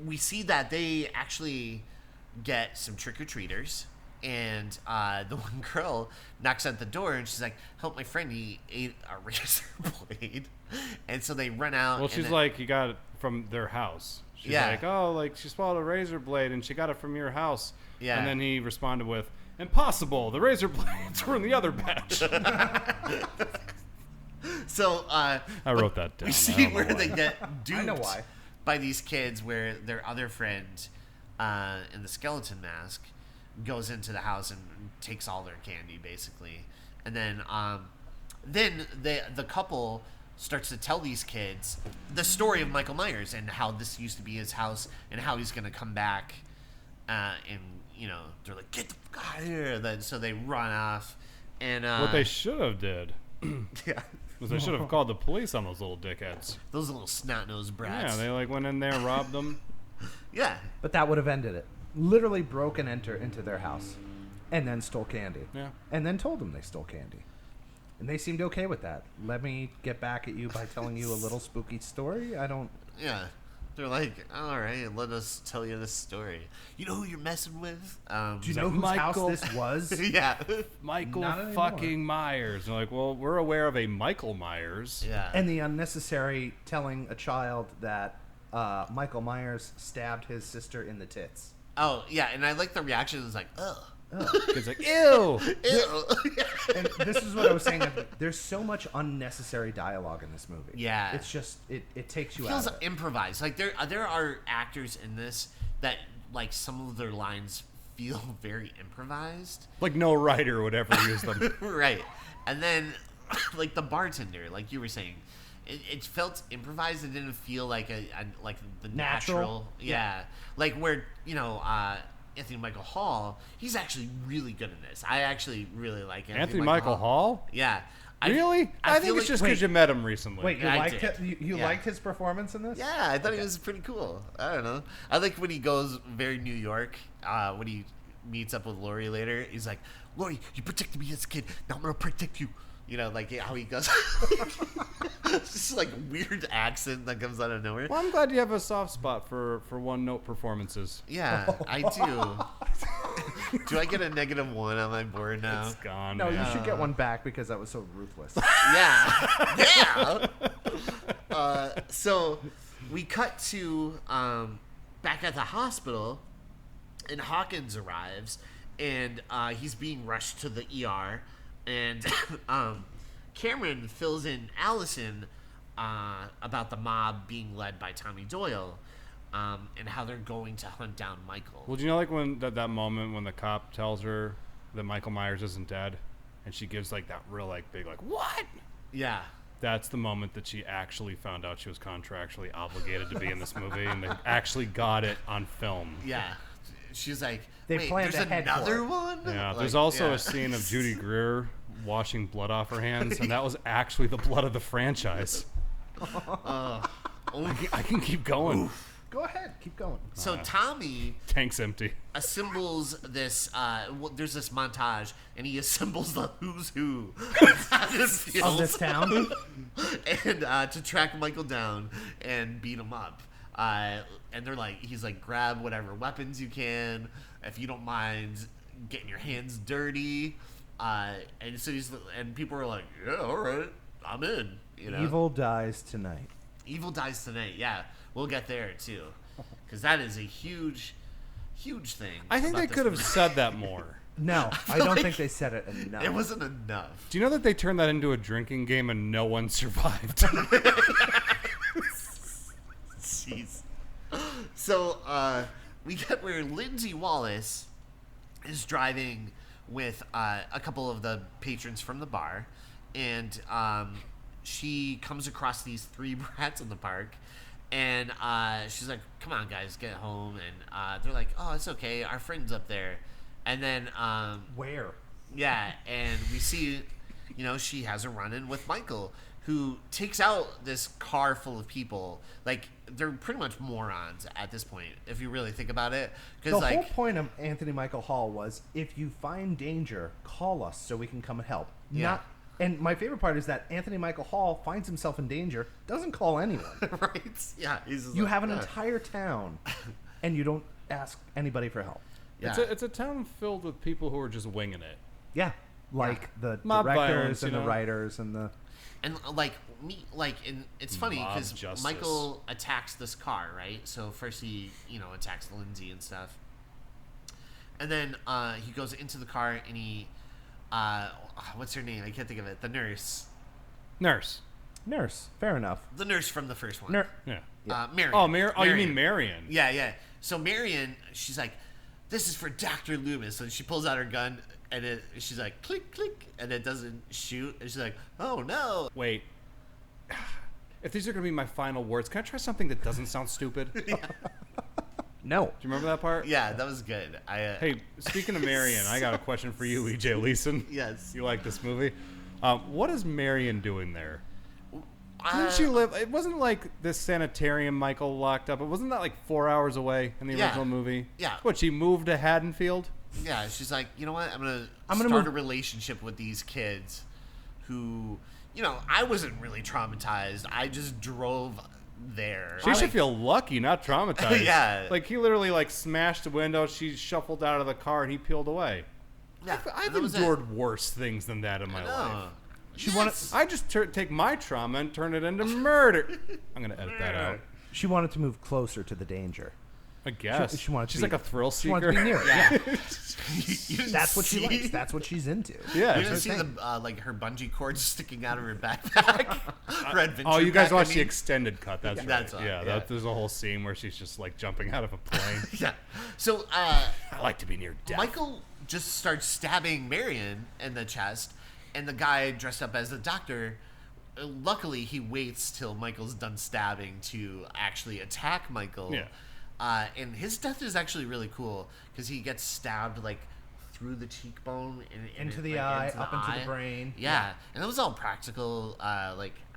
we see that they actually get some trick-or-treaters, and the one girl knocks at the door, and she's like, help my friend, he ate a razor blade. And so they run out. Well, and she's then- like, you got it from their house. She's Yeah. like, oh, like she swallowed a razor blade and she got it from your house. Yeah. And then he responded with, impossible. The razor blades were in the other batch. So, I wrote that down. we I see don't know where why. they get duped I know why. by these kids, where their other friend in the skeleton mask goes into the house and takes all their candy, basically. And then the couple starts to tell these kids the story of Michael Myers and how this used to be his house and how he's going to come back. And, they're like, get the fuck out of here. Then, so they run off. And What they should have did yeah, was they should have called the police on those little dickheads. those little snot-nosed brats. Yeah, they like went in there, robbed them. Yeah. But that would have ended it. Literally broke and enter into their house, and then stole candy. Yeah. And then told them they stole candy. And they seemed okay with that. Let me get back at you by telling you a little spooky story. I don't... Yeah. They're like, all right, let us tell you this story. You know who you're messing with? Do you know whose Michael- house this was? Yeah. Michael Not anymore. fucking Myers. And they're like, well, we're aware of a Michael Myers. Yeah. And the unnecessary telling a child that Michael Myers stabbed his sister in the tits. Oh, yeah, and I like the reaction. It's like, ugh. It's like, ew. Ew. And this is what I was saying. There's so much unnecessary dialogue in this movie. Yeah. It's just, it takes you Feels out of it. improvised. Like, there are actors in this that, like, some of their lines feel very improvised. Like no writer would ever use them. Right. And then, like, the bartender, like you were saying, it felt improvised. It didn't feel like a like the Natural? natural. Yeah. Like where Anthony Michael Hall, he's actually really good in this. I actually really like Anthony Michael Hall? Yeah. Really? I think feel it's just wait. because you met him recently. Wait, you I liked did. it? You Yeah. liked his performance in this? Yeah, I thought he was pretty cool. I don't know. I like when he goes very New York. When he meets up with Rory later, he's like, "Rory, you protected me as a kid. Now I'm gonna protect you." You know, like how he goes. It's just like weird accent that comes out of nowhere. Well, I'm glad you have a soft spot for one-note performances. Yeah, I do. Do I get a -1 on my board now? It's gone. No, man. you should get one back because that was so ruthless. Yeah. Yeah. So we cut to back at the hospital, and Hawkins arrives, and he's being rushed to the ER, and Cameron fills in Allison about the mob being led by Tommy Doyle, and how they're going to hunt down Michael. Well, do you know like when that moment when the cop tells her that Michael Myers isn't dead, and she gives like that real like big like what? Yeah. That's the moment that she actually found out she was contractually obligated to be in this movie, and they actually got it on film. Yeah. She's like, They wait, planned there's ahead for another it. one? Yeah, Like, there's also yeah. a scene of Judy Greer washing blood off her hands, and that was actually the blood of the franchise. I can keep going. Go ahead, keep going. So Tommy Tank's empty. assembles this. There's this montage, and he assembles the who's who Of this town? and to track Michael down and beat him up. And they're like, he's like, grab whatever weapons you can, if you don't mind getting your hands dirty. And so and people are like, yeah, all right, I'm in. You know, Evil dies tonight. Evil dies tonight. Yeah, we'll get there too, because that is a huge thing. I think about they this could have movie. said that more. No, I don't like think they said it enough. It wasn't enough. Do you know that they turned that into a drinking game and no one survived? Jeez. So we get where Lindsay Wallace is driving with a couple of the patrons from the bar, and she comes across these three brats in the park, and she's like, "Come on, guys, get home." And they're like, "Oh, it's okay. Our friend's up there." And then Where? yeah, and we see, she has a run-in with Michael, who takes out this car full of people. Like, they're pretty much morons at this point, if you really think about it. The Because, whole point of Anthony Michael Hall was, if you find danger, call us so we can come and help. Yeah. And my favorite part is that Anthony Michael Hall finds himself in danger, doesn't call anyone. right? Yeah. He's just You like, have an "Yeah." entire town, and you don't ask anybody for help. Yeah. It's a town filled with people who are just winging it. Yeah. Like the Mob directors violence, and you the know? writers and the... And and it's funny Mob because justice. Michael attacks this car, right? So first he, attacks Lindsay and stuff, and then he goes into the car and he, what's her name? I can't think of it. The nurse, Nurse. Fair enough. the nurse from the first one. Yeah. Marion. Oh, you mean Marion? Yeah, yeah. So Marion, she's like, "This is for Dr. Loomis," and she pulls out her gun. And she's like, click, click, and it doesn't shoot. And she's like, oh, no. Wait. If these are going to be my final words, can I try something that doesn't sound stupid? Do you No. remember that part? Yeah, that was good. Hey, speaking of Marion, I got a question for you, E.J. Leeson. Yes. You like this movie? What is Marion doing there? Uh, Didn't she live? It wasn't like this sanitarium Michael locked up. It wasn't that like 4 hours away in the Yeah. original movie? Yeah. What, she moved to Haddonfield? Yeah, she's like, you know what? I'm gonna gonna start move- a relationship with these kids who, I wasn't really traumatized. I just drove there. She should feel lucky, not traumatized. Yeah. Like, he literally, like, smashed the window, she shuffled out of the car, and he peeled away. Yeah, I've that was it. endured worse things than that in my life. No. She wanted- Yes. I just take my trauma and turn it into murder. I'm going to edit that out. She wanted to move closer to the danger. I guess. She wanted to She's be- like a thrill She wanted to be seeker. near it. Yeah. You didn't That's what she see- likes. That's what she's into. Yeah. You didn't it's see her the thing. her bungee cords sticking out of her backpack. Her adventure Oh, you guys pack, I watched the mean. extended cut. That's right. That's right, Yeah, yeah. there's a whole scene where she's just like jumping out of a plane. Yeah. So I like to be near death. Michael just starts stabbing Marion in the chest, and the guy dressed up as the doctor luckily he waits till Michael's done stabbing to actually attack Michael. Yeah. And his death is actually really cool because he gets stabbed like through the cheekbone and Into the eye, into the brain. Yeah. And it was all practical.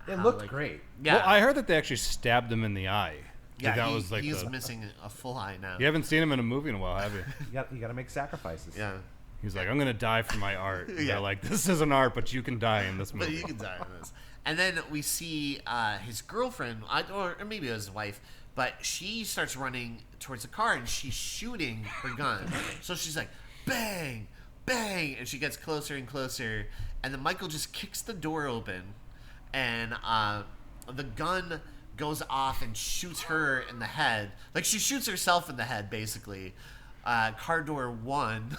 It looked great. Yeah. Well, I heard that they actually stabbed him in the eye. Yeah, that was like he's missing a full eye now. You haven't seen him in a movie in a while, have you? You got to make sacrifices. Yeah. He's like, I'm gonna die for my art. And Yeah. they're like, this isn't art, but you can die in this movie. But you can die in this. And then we see his girlfriend, or maybe it was his wife, but she starts running towards the car and she's shooting her gun. So she's like, bang, bang, and she gets closer and closer. And then Michael just kicks the door open, and the gun goes off and shoots her in the head. Like, she shoots herself in the head, basically. Car door 1.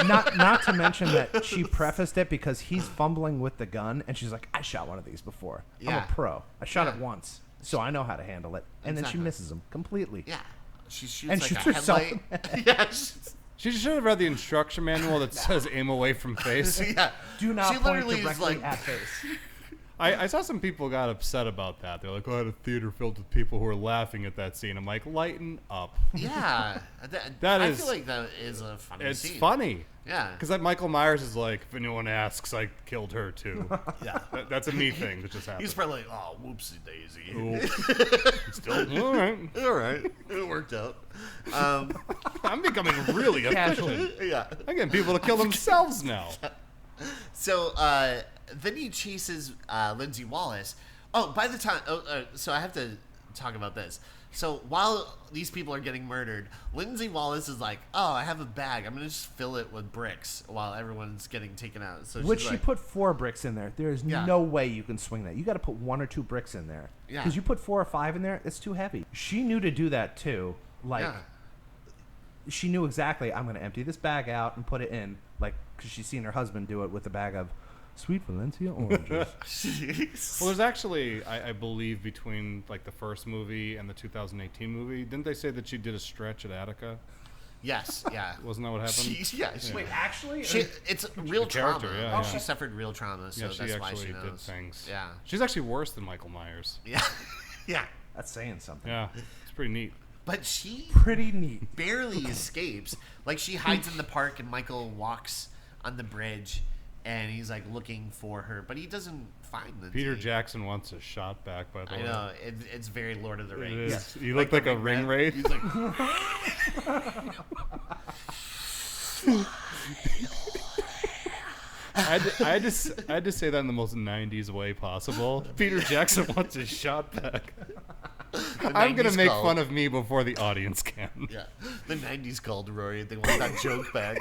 Not to mention that she prefaced it because he's fumbling with the gun, and she's like, I shot one of these before. I'm Yeah. a pro. I shot it Yeah. once, so I know how to handle it. And then she Exactly. misses him completely. Yeah. She shoots And like shoots a herself headlight. in the head. Yeah, she's- She should have read the instruction manual that says aim away from face. yeah. Do not She point literally is directly like, at face. I saw some people got upset about that. They're like, oh, I had a theater filled with people who were laughing at that scene. I'm like, lighten up. yeah. That I is- feel like that is a funny It's scene. funny. Yeah. Because that Michael Myers is like, if anyone asks, I killed her too. Yeah. That's a me thing that just happened. He's probably like, oh, whoopsie daisy. Ooh. Still, all right. All right. It worked out. I'm becoming really efficient. Yeah. I'm getting people to kill themselves now. So then he chases Lindsay Wallace. Oh, by the time... so I have to talk about this. So while these people are getting murdered, Lindsay Wallace is like, oh, I have a bag. I'm going to just fill it with bricks while everyone's getting taken out. So Which she's she like, put 4 bricks in there. There's Yeah. no way you can swing that. You got to put 1 or 2 bricks in there. Yeah. Because you put 4 or 5 in there, it's too heavy. She knew to do that too. Like, yeah. she knew exactly, I'm going to empty this bag out and put it in. Like, because she's seen her husband do it with a bag of sweet Valencia oranges. Well, there's actually, I believe, between like the first movie and the 2018 movie, didn't they say that she did a stretch at Attica? Yes, yeah. Wasn't that what happened? Wait, actually? It's real The trauma. character, yeah, She yeah. suffered real trauma, so Yeah, she that's why actually she did knows. things. Yeah. She's actually worse than Michael Myers. Yeah. Yeah. That's saying something. Yeah, it's pretty neat. But she Pretty neat. barely escapes. Like, she hides in the park and Michael walks on the bridge and he's like looking for her, but he doesn't find the Peter Jackson wants his shot back, by the way. I know. It's very Lord of the It Rings. is. You look like a ring raid. He's like, I had to say that in the most 90s way possible. Peter Jackson wants his shot back. I'm going 90s to make called. fun of me before the audience can. yeah. The 90s called, Rory. They want that joke back.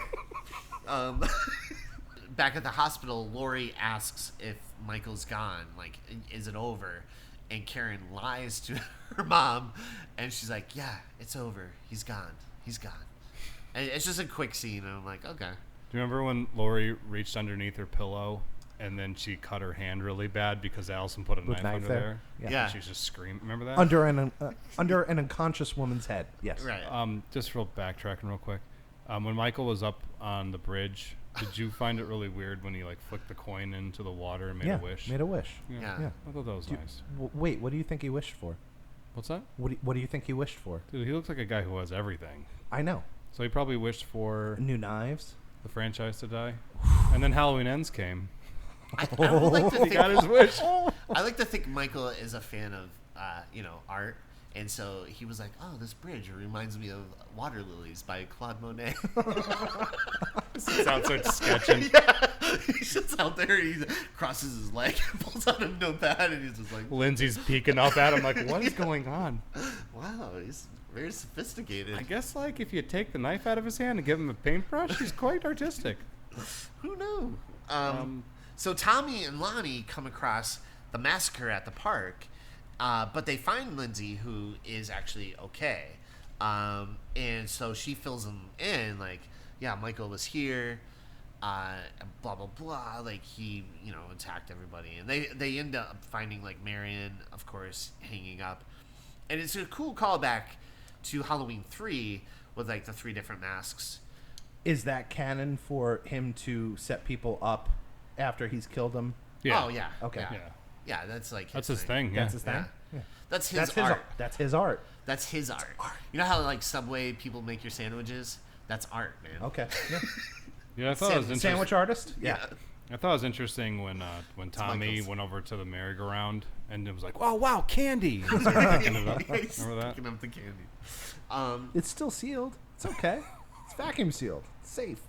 Back at the hospital, Lori asks if Michael's gone. Like, is it over? And Karen lies to her mom, and she's like, yeah, it's over. He's gone. He's gone. And it's just a quick scene, and I'm like, okay. Do you remember when Lori reached underneath her pillow and then she cut her hand really bad because Allison put a With knife knife under there? there? Yeah. Yeah. And she was just screaming. Remember that? Under an unconscious woman's head. Yes. Right. Just real backtracking real quick. When Michael was up on the bridge, did you find it really weird when he like flicked the coin into the water and made Yeah. a wish? Made a wish. Yeah. Yeah. I thought that was Do you- nice. Wait, what do you think he wished for? What's that? What do you think he wished for? Dude, he looks like a guy who has everything. I know. So he probably wished for New knives. the franchise to die. And then Halloween Ends came. I would like to He got his wish. I like to think Michael is a fan of, art. And so he was like, oh, this bridge reminds me of Water Lilies by Claude Monet. Sounds so sketchy. Yeah. He's just out there, he crosses his leg, pulls out a notepad, and he's just like, Lindsay's peeking up at him like, what is going on? wow, he's very sophisticated. I guess like if you take the knife out of his hand and give him a paintbrush, he's quite artistic. Who knew? So Tommy and Lonnie come across the massacre at the park, but they find Lindsay, who is actually okay. And so she fills them in, like, yeah, Michael was here, blah, blah, blah. Like, he, attacked everybody. And they end up finding, like, Marion, of course, hanging up. And it's a cool callback to Halloween 3 with, like, the 3 different masks. Is that canon for him to set people up after he's killed them? Yeah. Oh, yeah. Okay. Yeah. Yeah. Yeah, that's like That's his thing. Yeah. That's his thing. Yeah. That's his That's art. That's his art. That's his art. You know how like Subway people make your sandwiches? That's art, man. Okay. Yeah. Yeah, I thought it was interesting. Sandwich artist. Yeah. I thought it was interesting when Tommy Michael's. went over to the merry-go-round and it was like, "Oh wow, candy!" And started picking it up. He's Remember that? picking up the candy. It's still sealed. It's okay. It's vacuum sealed. It's safe.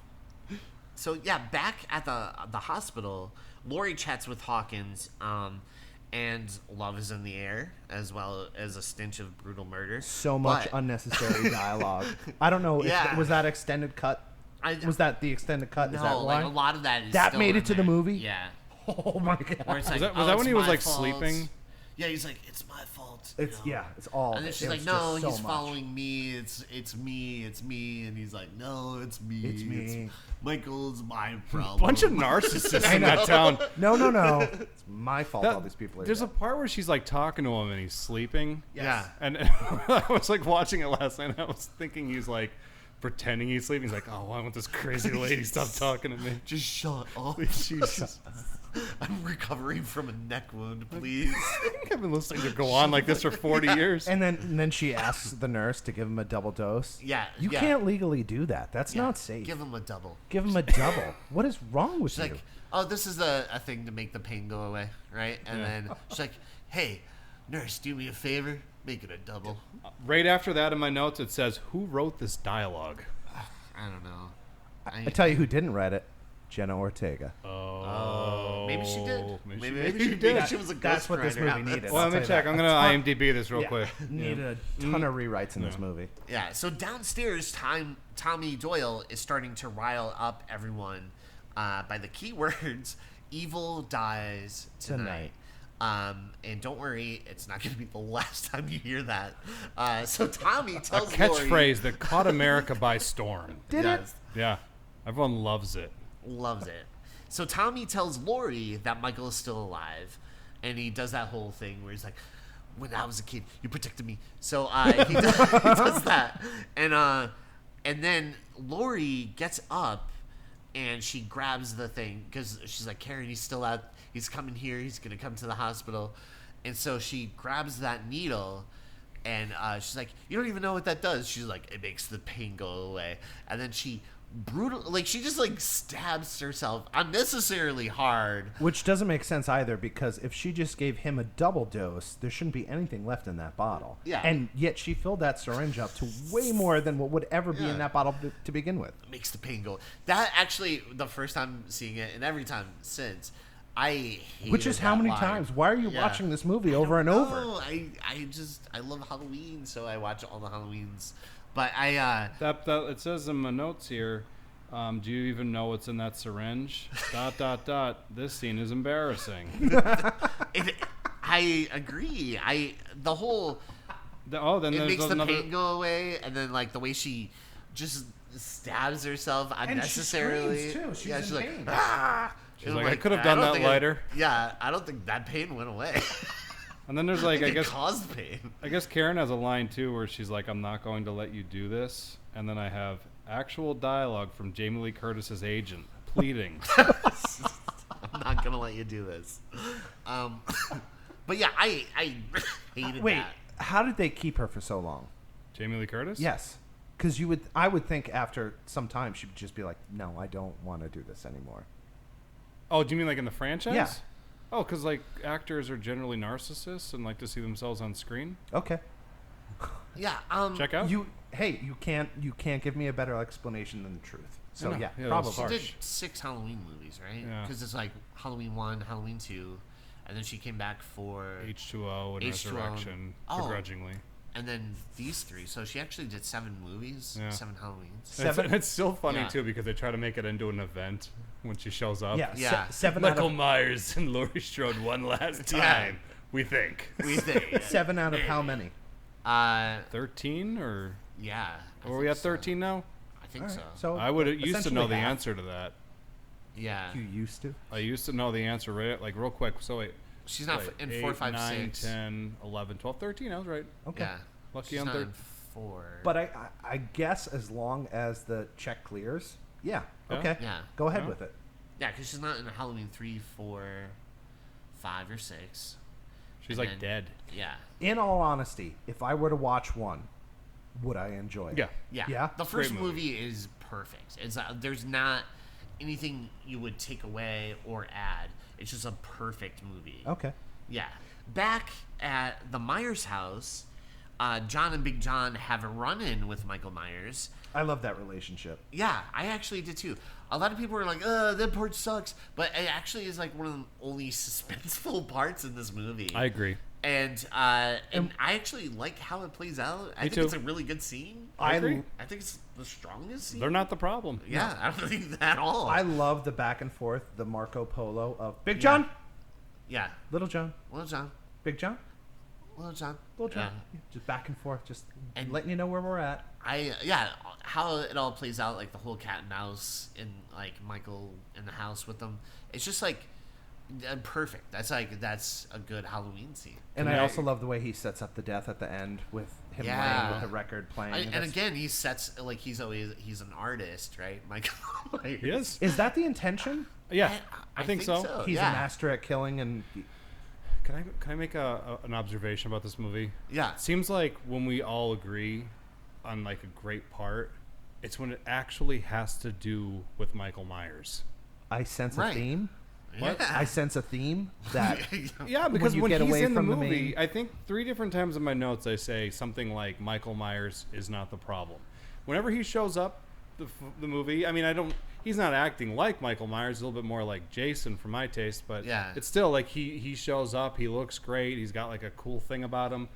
So yeah, back at the hospital, Rory chats with Hawkins, and love is in the air, as well as a stench of brutal murder. So much But- unnecessary dialogue. I don't know. Yeah. Was that extended cut? Was that the extended cut? No, Is that like why? a lot of that is That still made in it to the there. movie? Yeah. Oh my god. Where it's like, Was oh, that it's when he was my like fault. sleeping? Yeah, he's like, it's my fault. It's you know? yeah. It's all. And then it she's like, was no, just so he's much. following me. It's me. And he's like, no, it's me. It's me. Michael's my problem. Bunch of narcissists in that town. No. It's my fault. All these people are. There's a dead. part where she's like talking to him and he's sleeping. Yeah. And I was like watching it last night and I was thinking he's like pretending he's sleeping. He's like, "Oh, why won't this crazy lady stop talking to me?" Just shut up. Jesus. I'm recovering from a neck wound, please. I've been listening to go on like this for 40 years. And then she asks the nurse to give him a double dose. Yeah, You yeah. can't legally do that. That's Yeah. not safe. Give him a double. Give him a double. What is wrong with She's you? like, oh, this is a thing to make the pain go away, right? And then she's like, hey, nurse, do me a favor. Make it a double. Right after that in my notes, it says, "Who wrote this dialogue?" I don't know. I tell you who didn't write it. Jenna Ortega. Oh, Maybe she did. Maybe she did. Maybe she was a That's what this ghostwriter. movie needed. Well, I'll let me tell you check. that. I'm A gonna ton- IMDb this real yeah, quick. Need a ton of rewrites in this movie. Yeah, so downstairs, Tommy Doyle is starting to rile up everyone by the keywords, evil dies tonight. And don't worry, it's not going to be the last time you hear that. So Tommy A tells catchphrase Rory, that caught America by storm. Did it? Yeah, everyone loves it. loves it. So Tommy tells Rory that Michael is still alive, and he does that whole thing where he's like, "When I was a kid, you protected me." So he does that, and then Rory gets up and she grabs the thing because she's like, "Karen, he's still out. He's coming here. He's gonna come to the hospital," and so she grabs that needle. And she's like, "You don't even know what that does." She's like, "It makes the pain go away." And then she she just like stabs herself unnecessarily hard. Which doesn't make sense either, because if she just gave him a double dose, there shouldn't be anything left in that bottle. Yeah. And yet she filled that syringe up to way more than what would ever be Yeah. in that bottle to begin with. It makes the pain go. That actually, the first time seeing it, and every time since, I hated Which is how that many line. times? Why are you Yeah. watching this movie over and over? No, I love Halloween, so I watch all the Halloweens. But I That it says in my notes here. Do you even know what's in that syringe? ... This scene is embarrassing. I agree. The whole Then it there's makes the another. pain go away, and then like the way she just stabs herself she unnecessarily. screams, too. Yeah, She's she's in like, pain. ah! She's And I'm like, "I could have done don't that think lighter." I don't think that pain went away. And then there's like, I it guess caused pain. I guess Karen has a line too where she's like, "I'm not going to let you do this." And then I have actual dialogue from Jamie Lee Curtis's agent pleading. I'm not gonna let you do this. But yeah, I hated Wait, that. how did they keep her for so long? Jamie Lee Curtis? Yes. Because I would think after some time she would just be like, "No, I don't want to do this anymore." Oh, do you mean like in the franchise? Yeah. Oh, because like actors are generally narcissists and like to see themselves on screen. Okay. Yeah. Check out. You can't give me a better explanation than the truth. So know. yeah, Yeah, that probably. was She harsh. did 6 Halloween movies, right? Yeah. Because it's like Halloween 1, Halloween 2, and then she came back for H2O and H2O. Resurrection, Oh. begrudgingly. and then these 3. So she actually did 7 movies, Yeah. 7 Halloweens. Seven- It's still funny Yeah. too because they try to make it into an event when she shows up. Yeah, Yeah. 7 out Michael of Myers and Laurie Strode one last Yeah. time. We think We think. 7 out of how many? 13 or Yeah. I are we think at so. 13 now? I think All right, so. So I would used to essentially know the half. answer to that. Yeah. You used to. I used to know the answer right like real quick. So wait, She's not wait, in 8, 4, 5, 9, 6. 10, 11, 12, 13. I was right. Okay. Yeah. Lucky She's I'm not third. in 4. But I guess as long as the check clears, yeah. Yeah. Okay. Yeah. Go ahead Yeah. with it. Yeah, because she's not in Halloween 3, 4, 5 or 6. She's And like then- dead. Yeah. In all honesty, if I were to watch one, would I enjoy it? Yeah. Yeah. Yeah? The first Great movie is perfect. It's there's not anything you would take away or add. It's just a perfect movie. Okay. Yeah. Back at the Myers house, John and Big John have a run-in with Michael Myers. I love that relationship. Yeah, I actually did too. A lot of people were like, that part sucks. But it actually is like one of the only suspenseful parts in this movie. I agree. And I actually like how it plays out. I think too. it's a really good scene. I agree. I think it's the strongest scene. They're not the problem. Yeah, I don't think that at all. I love the back and forth, the Marco Polo of Big John, Yeah. Little John, Little John. Big John, Little John. Little John. Yeah. Just back and forth, just And- letting you know where we're at. How it all plays out, like the whole cat and mouse and like Michael in the house with them. It's just like perfect. That's a good Halloween scene. And Can I I- also love the way he sets up the death at the end with him Yeah. laying with the record playing. And That's- again, he sets like he's an artist, right? Michael Myers. He is. is that the intention? Yeah, I think so. He's yeah. a master at killing, and Can I make an observation about this movie? Yeah. It seems like when we all agree on like a great part, it's when it actually has to do with Michael Myers. I sense a Right. theme. What? I sense a theme that Yeah, because you when get he's away in the from the movie, main- I think 3 different times in my notes I say something like Michael Myers is not the problem. Whenever he shows up, the movie, I mean, he's not acting like Michael Myers, a little bit more like Jason for my taste, but Yeah. it's still like he shows up, he looks great, he's got like a cool thing about him.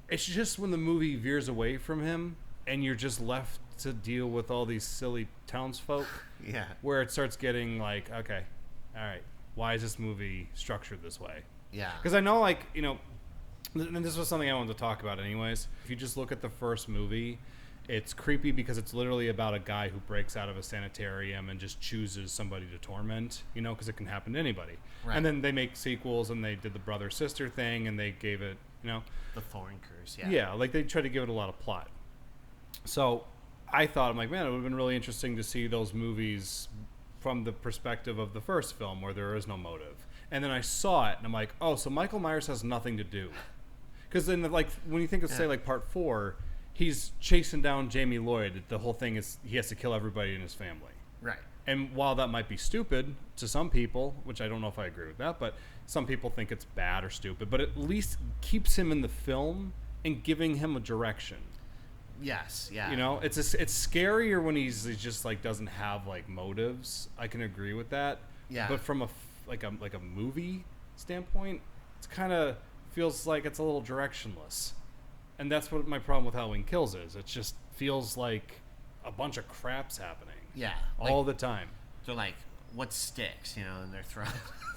It's just when the movie veers away from him and you're just left to deal with all these silly townsfolk Yeah. where it starts getting like, okay, all right, why is this movie structured this way? Yeah. Because I know, like, and this was something I wanted to talk about anyways. If you just look at the first movie, it's creepy because it's literally about a guy who breaks out of a sanitarium and just chooses somebody to torment, because it can happen to anybody. Right. And then they make sequels and they did the brother-sister thing and they gave it, The Thorn Curse. Yeah. yeah, like they tried to give it a lot of plot. So I thought, I'm like, man, it would have been really interesting to see those movies from the perspective of the first film where there is no motive. And then I saw it and I'm like, oh, so Michael Myers has nothing to do. Because then, like, when you think of, say, like part 4, he's chasing down Jamie Lloyd. The whole thing is he has to kill everybody in his family. Right. And while that might be stupid to some people, which I don't know if I agree with that, but some people think it's bad or stupid, but at least keeps him in the film and giving him a direction. Yes. Yeah. It's scarier when he's just like doesn't have like motives. I can agree with that. Yeah. But from a movie standpoint, it's kind of feels like it's a little directionless, and that's what my problem with Halloween Kills is. It just feels like a bunch of crap's happening. Yeah. All the time. They're like, what sticks? And they're throwing,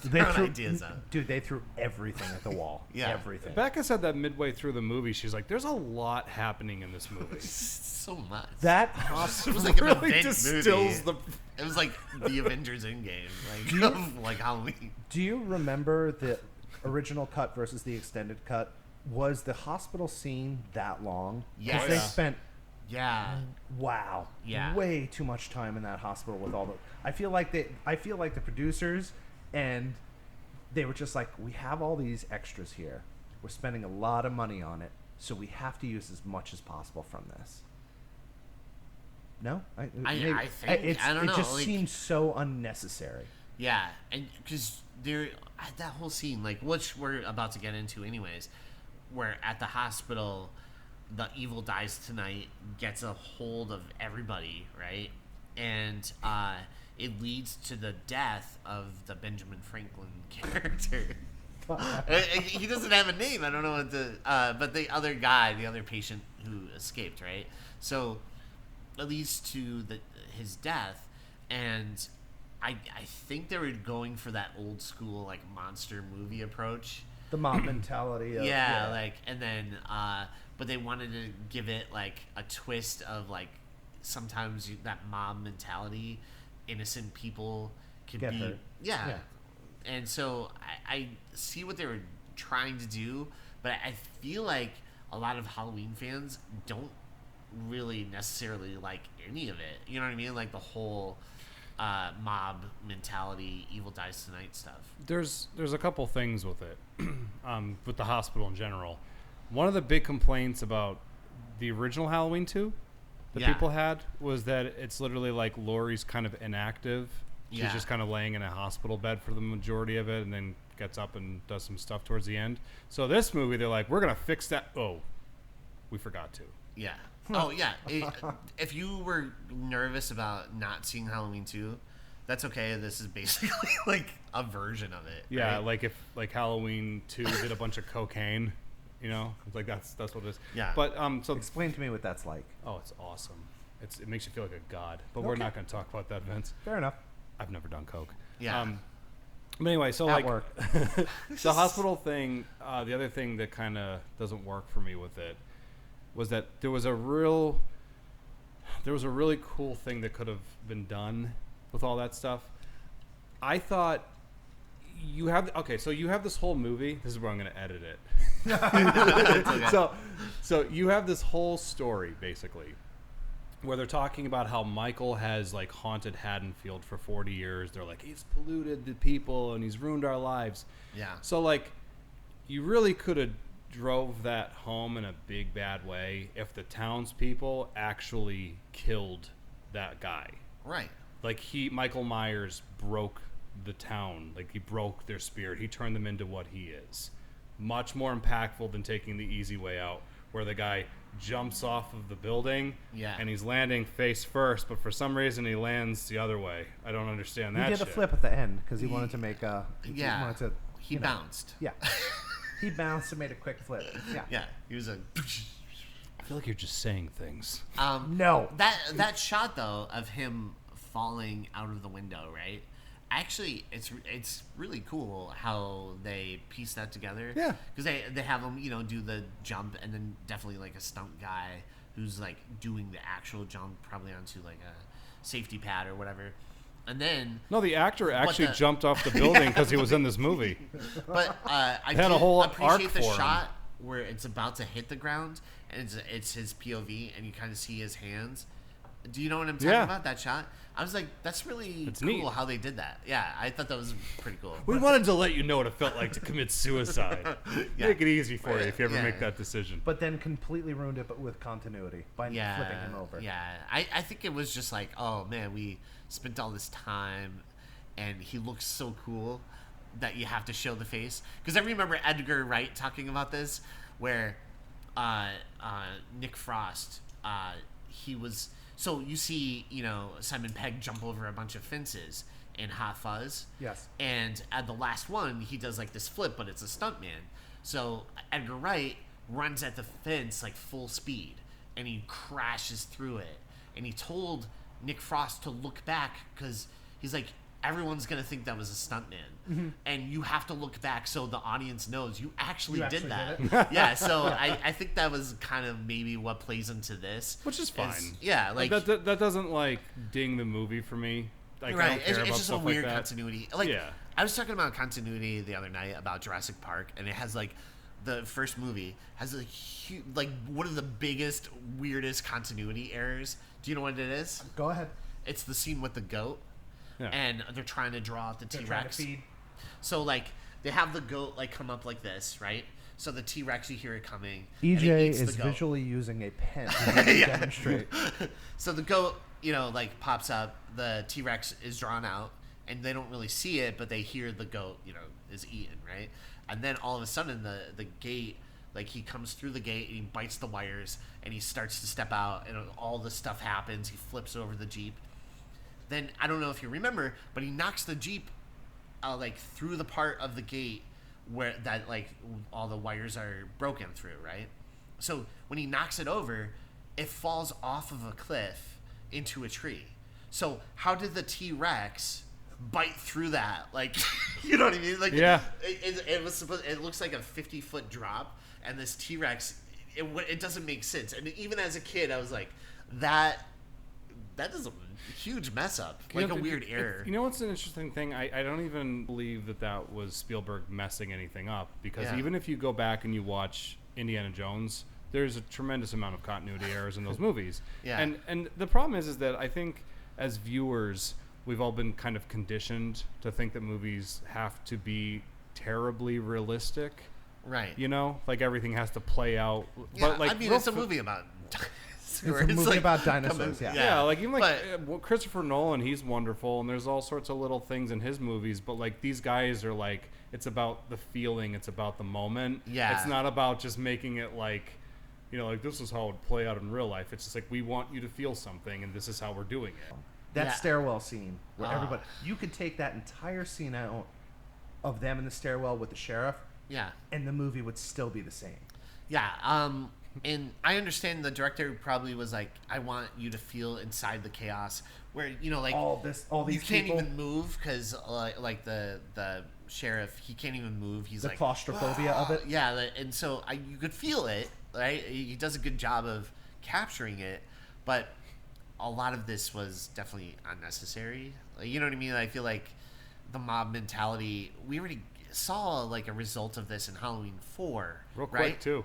they threw ideas out. Dude, they threw everything at the wall. Yeah. Everything. Becca said that midway through the movie, she's like, "There's a lot happening in this movie." So much. That It hospital. was like an really event distills movie. It was like the Avengers Endgame, like Halloween. Do you remember the original cut versus the extended cut? Was the hospital scene that long? 'Cause Yes. They Yeah. spent Yeah. Yeah. way too much time in that hospital with all the. I feel like the producers and they were just like, we have all these extras here. We're spending a lot of money on it, so we have to use as much as possible from this. No, I think it I don't know. just Like, seems so unnecessary. yeah, and because there that whole scene, like which we're about to get into, anyways, where at the hospital, the evil dies tonight gets a hold of everybody, right, and it leads to the death of the Benjamin Franklin character. He doesn't have a name. I don't know what but the other guy, the other patient who escaped, right? So it leads to his death, and I think they were going for that old school like monster movie approach. The mob mentality. Of, Like, and then but they wanted to give it like a twist of like sometimes that mob mentality, innocent people could Get be hurt. yeah. And so I see what they were trying to do, but I feel like a lot of Halloween fans don't really necessarily like any of it. You know what I mean? Like the whole mob mentality, Evil Dies Tonight stuff. There's a couple things with it, with the hospital in general. One of the big complaints about the original Halloween 2 that people had was that it's literally like Laurie's kind of inactive. She's just kind of laying in a hospital bed for the majority of it and then gets up and does some stuff towards the end. So this movie, they're like, we're going to fix that. Oh, we forgot to. Yeah. Oh, yeah. If you were nervous about not seeing Halloween 2, that's okay. This is basically like a version of it. Yeah, right? like if like Halloween 2 did a bunch of cocaine, you know? It's like that's what it is. Yeah. But so Explain to me what that's like. oh, it's awesome. It makes you feel like a god. But we're not going to talk about that, Vince. Fair enough. I've never done coke. Yeah. But anyway, so At like work. the hospital thing, the other thing that kind of doesn't work for me with it was that there was a really cool thing that could have been done with all that stuff. I thought you have this whole movie. This is where I'm going to edit it. Okay. So you have this whole story basically where they're talking about how Michael has like haunted Haddonfield for 40 years. They're like, he's polluted the people and he's ruined our lives. Yeah. So like you really could have drove that home in a big bad way if the townspeople actually killed that guy. Right. Like Michael Myers broke the town. Like he broke their spirit. He turned them into what he is. Much more impactful than taking the easy way out where the guy jumps off of the building and he's landing face first, but for some reason he lands the other way. I don't understand that. He did shit. a flip at the end because he wanted to make a. He bounced. Yeah. He bounced and made a quick flip. Yeah. Yeah. He was a. I feel like you're just saying things. No. That shot though of him falling out of the window, right? Actually, it's really cool how they piece that together. Yeah. Because they have him, do the jump, and then definitely like a stunt guy who's like doing the actual jump, probably onto like a safety pad or whatever. And then No, the actor actually jumped off the building because he was in this movie. But I had a whole arc appreciate the for him. shot where it's about to hit the ground and it's his POV and you kind of see his hands. Do you know what I'm talking about? That shot? I was like, that's really cool neat. how they did that. Yeah, I thought that was pretty cool. We wanted to let you know what it felt like to commit suicide. Yeah. Make it easy for you if you ever Yeah. make that decision. But then completely ruined it, but with continuity by flipping him over. Yeah, I think it was just like, oh man, we spent all this time, and he looks so cool that you have to show the face. Because I remember Edgar Wright talking about this, where Nick Frost, he was. So you see, Simon Pegg jump over a bunch of fences in Hot Fuzz. Yes. And at the last one, he does like this flip, but it's a stuntman. So Edgar Wright runs at the fence like full speed, and he crashes through it. And he told Nick Frost to look back because he's like, everyone's gonna think that was a stuntman, and you have to look back so the audience knows you actually did that. Yeah, so I think that was kind of maybe what plays into this, Which is fine. Like that doesn't like ding the movie for me. Like, I right, don't care it's about just a stuff weird like that. continuity. Like Yeah. I was talking about continuity the other night about Jurassic Park, and it has like the first movie has a huge, like one of the biggest, weirdest continuity errors. Do you know what it is? Go ahead. It's the scene with the goat. Yeah. And they're trying to draw out the They're trying to T-Rex. feed. So like they have the goat like come up like this, right? So the T-Rex, you hear it coming. and it EJ eats the is goat. visually using a pen to demonstrate. So the goat, like pops up. The T-Rex is drawn out, and they don't really see it, but they hear the goat, is eaten, right? And then all of a sudden the gate, like he comes through the gate and he bites the wires and he starts to step out, and all this stuff happens. He flips over the Jeep. Then I don't know if you remember, but he knocks the Jeep like through the part of the gate where that like all the wires are broken through, right? So when he knocks it over, it falls off of a cliff into a tree. So how did the T-Rex bite through that? Like, you know what I mean? Like, Yeah. It was supposed. It looks like a 50-foot drop, and this T-Rex, it doesn't make sense. And even as a kid, I was like, that is a huge mess up, like a weird error. You know what's an interesting thing? I don't even believe that was Spielberg messing anything up, because even if you go back and you watch Indiana Jones, there's a tremendous amount of continuity errors in those movies. Yeah. And the problem is that I think as viewers, we've all been kind of conditioned to think that movies have to be terribly realistic. Right. You know, like everything has to play out. Yeah, But like, I mean, it's a movie about dinosaurs. It's a movie about dinosaurs, yeah. Yeah, like even like Christopher Nolan, he's wonderful, and there's all sorts of little things in his movies. But like these guys are like, it's about the feeling, it's about the moment. Yeah. It's not about just making it like, you know, like this is how it would play out in real life. It's just like we want you to feel something, and this is how we're doing it. That stairwell scene where everybody, you could take that entire scene out of them in the stairwell with the sheriff, and the movie would still be the same. Yeah, and I understand the director probably was like, I want you to feel inside the chaos, where, you know, like all these you can't people, even move because like the sheriff, he can't even move. He's the like claustrophobia of it. Yeah, and so you could feel it, right? He does a good job of capturing it, but a lot of this was definitely unnecessary. Like, you know what I mean? I feel like the mob mentality, we already saw like a result of this in Halloween 4, Real right? quick too.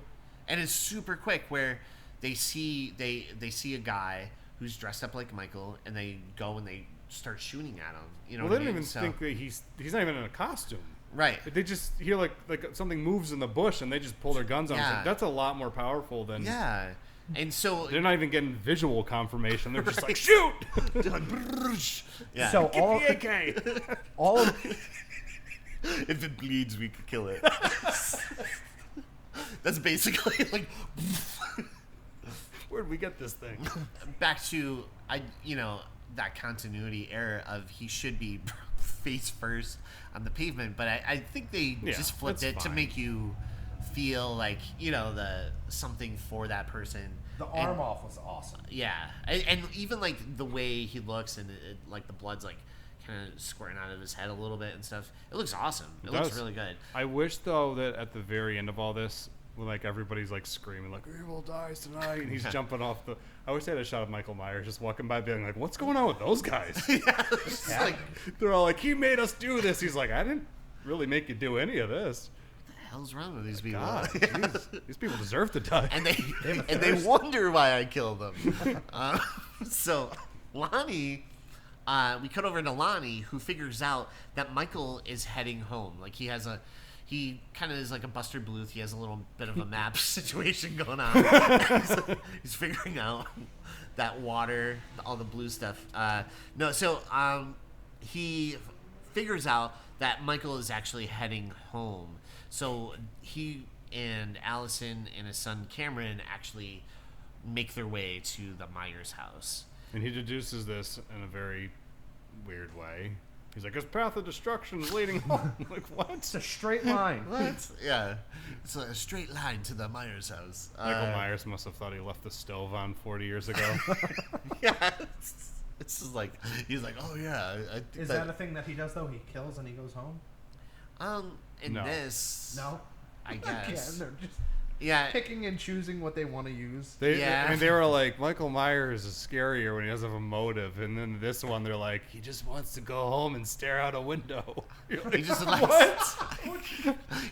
And it's super quick where they see a guy who's dressed up like Michael, and they go and they start shooting at him. You know, Well, what they I don't mean? even think that he's not even in a costume. Right. They just hear like something moves in the bush, and they just pull their guns on. Yeah. Like, that's a lot more powerful than. Yeah. And so They're not even getting visual confirmation. They're just like, shoot! yeah. So Get the AK! all of, If it bleeds, we could kill it. That's basically like Where'd we get this thing? back to that continuity error of he should be face first on the pavement, but I think they just flipped that's it to fine. make you feel like, you know, the something for that person. the arm off was awesome. Yeah, and even like the way he looks, and like the blood's like kind of squirting out of his head a little bit and stuff. It looks awesome. It looks does. really good. I wish though that at the very end of all this, when like everybody's like screaming like "Evil dies tonight," and he's jumping off the. I wish they had a shot of Michael Myers just walking by, being like, "What's going on with those guys?" It's like, They're all like, "He made us do this." He's like, "I didn't really make you do any of this." what the hell's wrong with these people? God, jeez, these people deserve to die. And they wonder why I killed them. So Lonnie, we cut over to Lonnie, who figures out that Michael is heading home. Like he kind of is like a Buster Bluth. He has a little bit of a map situation going on. He's figuring out that water, all the blue stuff. He figures out that Michael is actually heading home. So he and Allison and his son Cameron actually make their way to the Myers house. And he deduces this in a very weird way. He's like, his path of destruction is leading home. I'm like, what? It's a straight line. What? Yeah. It's a straight line to the Myers house. Michael Myers must have thought he left the stove on 40 years ago. Yeah. It's just like, he's like, oh yeah. Is that a thing that he does though? He kills and he goes home? In No. this, No. I Yeah, guess. they're just Yeah. picking and choosing what they want to use. Yeah. I mean, they were like, Michael Myers is scarier when he doesn't have a motive. And then this one, they're like, he just wants to go home and stare out a window. You're like, He just likes, what?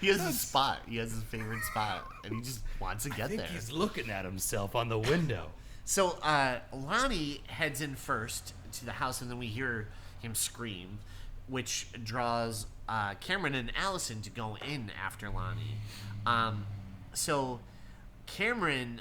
he has his spot. He has his favorite spot, and he just wants to get there. He's looking at himself on the window. So Lonnie heads in first to the house, and then we hear him scream, which draws Cameron and Allison to go in after Lonnie. So Cameron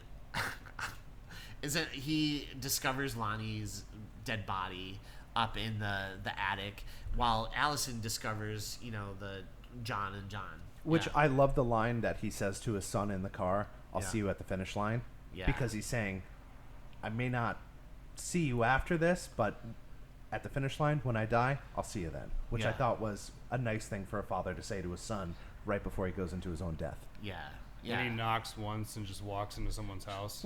he discovers Lonnie's dead body up in the attic, while Allison discovers, you know, the John and John. Which Yeah. I love the line that he says to his son in the car, I'll Yeah. see you at the finish line. Yeah. Because he's saying, I may not see you after this, but at the finish line, when I die, I'll see you then. Which I Yeah. thought was a nice thing for a father to say to his son right before he goes into his own death. Yeah. And he Yeah. knocks once and just walks into someone's house.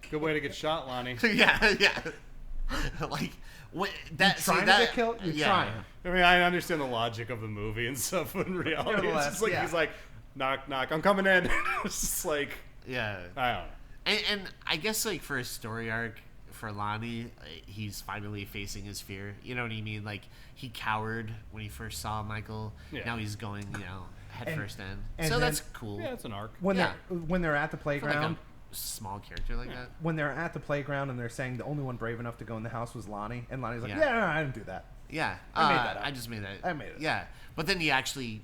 Good way to get shot, Lonnie. yeah. Like what that Trying to get killed? You're trying. I mean, I understand the logic of the movie and stuff, but in reality, it's just like, Yeah. he's like, knock, knock, I'm coming in. It's just like, Yeah. I don't know. And I guess like for his story arc for Lonnie, he's finally facing his fear. You know what I mean? Like he cowered when he first saw Michael. Yeah. Now he's going, you know, head And- first in. and So then- that's cool. Yeah, it's an arc. When Yeah. they're at the For like playground, a small character like that. When they're at the playground and they're saying the only one brave enough to go in the house was Lonnie, and Lonnie's like, Yeah. yeah, no, I didn't do that. Yeah, I made that up. I just made that. I made it. Yeah, but then he actually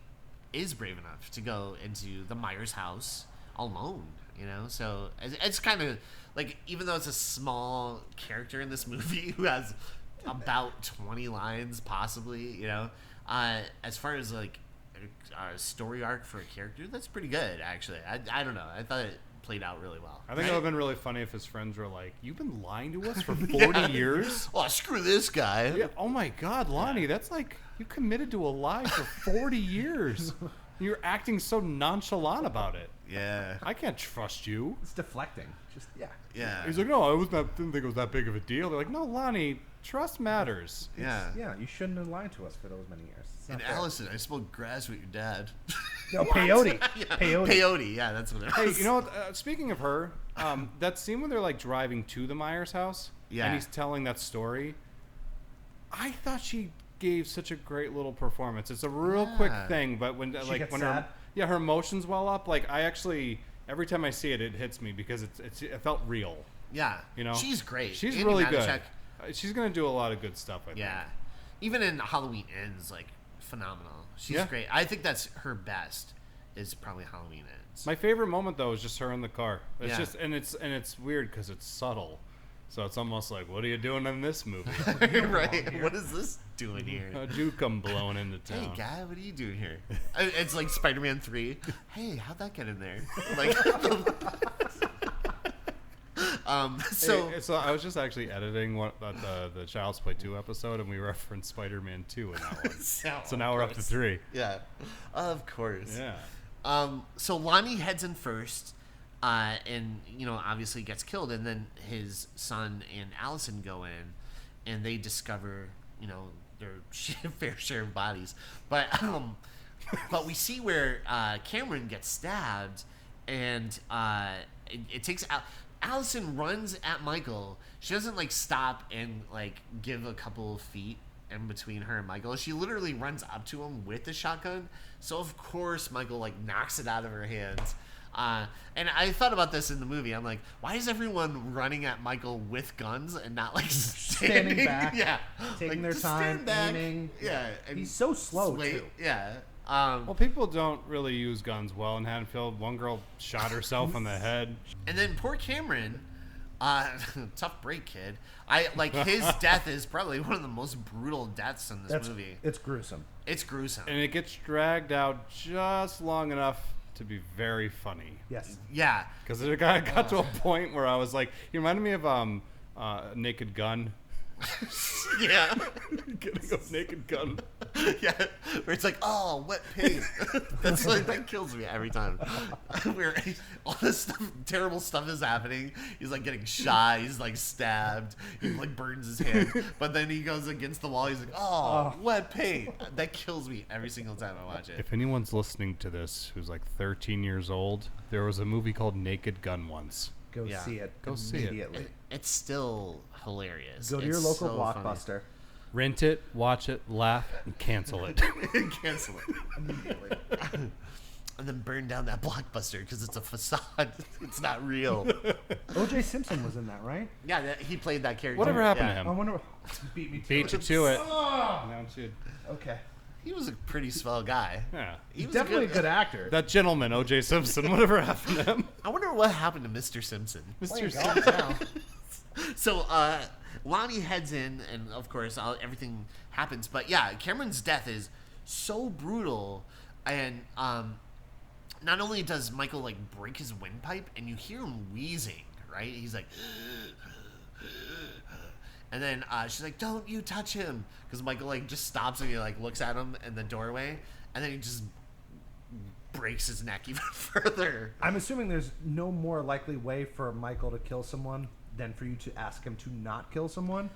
is brave enough to go into the Myers house alone. You know, so it's kind of like, even though it's a small character in this movie who has about 20 lines, possibly. You know, as far as like a story arc for a character, that's pretty good actually. I don't know. I thought it played out really well. I think it would have been really funny if his friends were like, "You've been lying to us for 40 years." Oh, screw this guy. Yeah. Oh my God, Lonnie, that's like you committed to a lie for 40 years. You're acting so nonchalant about it. Yeah. I can't trust you. It's deflecting. Just Yeah. He's like, no, didn't think it was that big of a deal. They're like, no, Lonnie, trust matters. Yeah. Yeah, you shouldn't have lied to us for those many years. It's not And fair. Allison, I smoked grass with your dad. No, peyote. Yeah. Peyote. Peyote. Yeah, that's what it Hey, was. you know what? Speaking of her, that scene when they're like driving to the Myers house, Yeah. and he's telling that story, I thought she gave such a great little performance. It's a real quick thing, but when She like gets when sad? her emotions well up, like I actually every time I see it, it hits me because it felt real. Yeah. You know, She's great. She's Amy really Matichak, good. She's gonna do a lot of good stuff. I think. Yeah. Even in Halloween Ends, like, phenomenal. She's Yeah. great. I think that's her best, is probably Halloween Ends. My favorite moment though is just her in the car. It's Yeah. just and it's weird because it's subtle, so it's almost like, what are you doing in this movie? Right? What is this doing here? A Jew come blowing into town. Hey, guy, what are you doing here? It's like Spider-Man 3. Hey, how'd that get in there? Like, so... Hey, so I was just actually editing the Child's Play 2 episode, and we referenced Spider-Man 2 in that one. So now we're up to 3. Yeah, of course. Yeah. So Lonnie heads in first, and obviously gets killed, and then his son and Allison go in, and they discover their fair share of bodies, but we see where Cameron gets stabbed, and it takes out. Allison runs at Michael. She doesn't like stop and like give a couple of feet in between her and Michael. She literally runs up to him with the shotgun. So of course Michael like knocks it out of her hands. And I thought about this in the movie. I'm like, why is everyone running at Michael with guns and not like Standing back, Yeah, taking like, their just time, stand back. aiming. Yeah, and He's so slow wait. too. Yeah. Well, people don't really use guns well in Haddonfield. One girl shot herself in the head. And then poor Cameron, tough break, kid. His death is probably one of the most brutal deaths in this movie. It's gruesome. It's gruesome. And it gets dragged just long enough to be very funny. Yes. Yeah. Because it got to a point where I was like, he reminded me of Naked Gun. Yeah. Getting a Naked Gun. Yeah. Where it's like, oh, wet paint. That's like, that kills me every time. Where all this stuff, terrible stuff is happening. He's like getting shot. He's like stabbed. He like burns his hand. But then he goes against the wall. He's like, oh, wet paint. That kills me every single time I watch it. If anyone's listening to this who's like 13 years old, there was a movie called Naked Gun once. Go Yeah. see it. Go see it. immediately. It's still hilarious. Go to your It's local so Blockbuster Rent it, watch it, laugh, and cancel it. funny. Cancel it. immediately. And then burn down that Blockbuster because it's a facade. It's not real. O.J. Simpson was in that, right? Yeah, he played that character. Whatever happened Yeah. to him? I wonder. Beat me to Beat it. you to it. Oh, Now it's you. okay. He was a pretty swell guy. Yeah. He was Definitely a good actor. That gentleman, O.J. Simpson, whatever happened to him? I wonder what happened to Mr. Simpson. Playing Mr. golf Simpson. now. So Lonnie heads in, and of course everything happens. But yeah, Cameron's death is so brutal, and not only does Michael like break his windpipe, and you hear him wheezing, right? He's like, and then she's like, "Don't you touch him," because Michael like just stops and he like looks at him in the doorway, and then he just breaks his neck even further. I'm assuming there's no more likely way for Michael to kill someone than for you to ask him to not kill someone.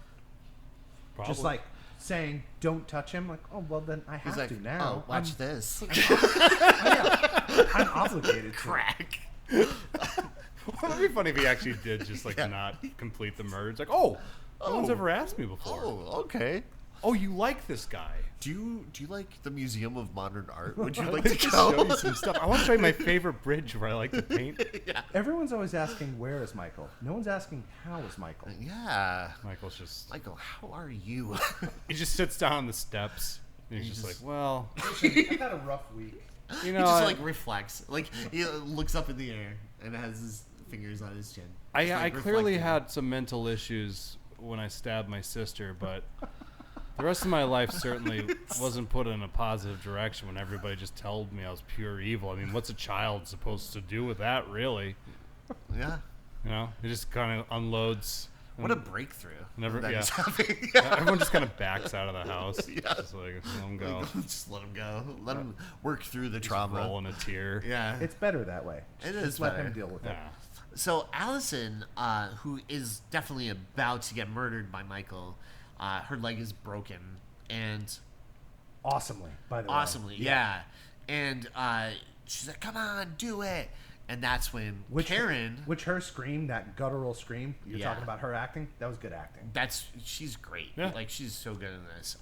Probably. Just like saying, "Don't touch him." Like, oh well, then I have He's like, to now. "Oh, watch this." I'm obligated to. Crack. Well, it'd be funny if he actually did just like Yeah. not complete the merge. Like, oh, no one's ever asked me before. Oh, okay. oh, you like this guy. Do you like the Museum of Modern Art? Would you I'd like to to show go? you some stuff. I want to show you my favorite bridge where I like to paint. Yeah. Everyone's always asking, where is Michael? No one's asking, how is Michael? Yeah. Michael's just... Michael, how are you? He just sits down on the steps. And he's just like, well... I've had a rough week. You know, He just like reflects. Like he looks up in the air and has his fingers on his chin. Just, I like, clearly reflecting. had some mental issues when I stabbed my sister, but the rest of my life certainly wasn't put in a positive direction when everybody just told me I was pure evil. I mean, what's a child supposed to do with that, really? Yeah. You know, it just kind of unloads. What a breakthrough. Never, that yeah. is happening. Everyone just kind of backs out of the house. Yeah. Just like, let them go. Just let him go. Let him work through the Just trauma. rolling a tear. Yeah. It's better that way. It Just is let better. him deal with it. Yeah. So Allison, who is definitely about to get murdered by Michael, her leg is broken, and Awesomely, by the way. awesomely, yeah. And she's like, "Come on, do it!" And that's when Karen, Which her scream, that guttural scream, you're Yeah. talking about her acting, that was good acting. she's great. Yeah. Like she's so good in this.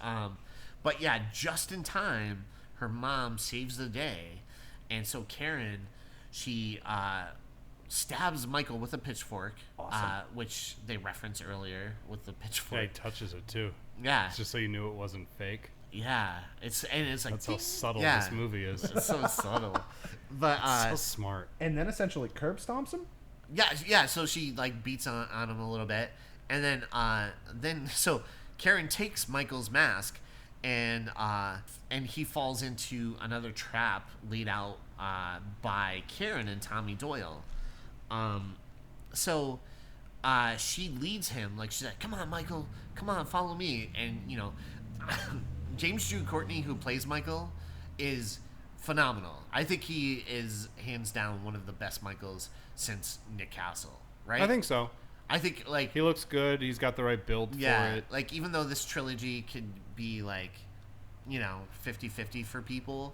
But yeah, just in time, her mom saves the day, and so Karen, she stabs Michael with a pitchfork, Awesome. which they referenced earlier with the Yeah, he pitchfork. touches it too. Yeah, It's just so you knew it wasn't fake. yeah. It's like That's how ding. subtle Yeah. this movie is. It's so subtle, but So smart. And then essentially curb stomps him? yeah. So she like beats on him a little bit, and then so Karen takes Michael's mask, and he falls into another trap laid out by Karen and Tommy Doyle. So she leads him, like she's like, "Come on, Michael, come on, follow me." And you know, James Jude Courtney, who plays Michael, is phenomenal. I think he is hands down one of the best Michaels since Nick Castle. Right? I think so. I think like He looks good. He's got the right build for it. like even though this trilogy could be like, you know, 50-50 for people,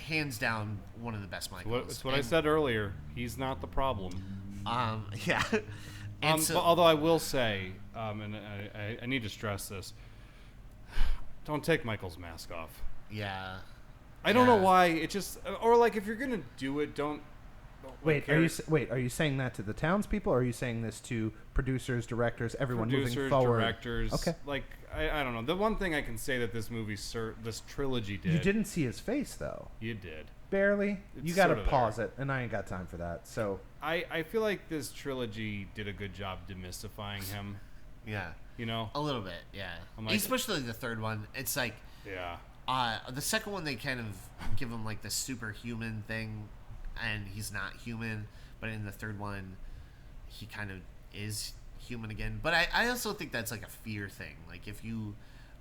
hands down one of the best Michaels. It's what I And, said earlier. He's not the problem. Yeah. And But although I will say, and I need to stress this, don't take Michael's mask off. yeah. I don't know Yeah. why. It just, or like if you're gonna do it, don't. Wait, are you saying that to the townspeople, or are you saying this to producers, directors, everyone moving Producers, forward? directors. Okay. Like I don't know. The one thing I can say that this movie, this trilogy did. You didn't see his face though. You did. Barely. It's You got to sort of pause it, and I ain't got time for that. So I feel like this trilogy did a good job demystifying him. Yeah. You know. A little bit, yeah. I'm like- Especially the third one. It's like Yeah. the second one they kind of give him like the superhuman thing, and he's not human. But in the third one, he kind of is human again. But I also think that's like a fear thing. Like if you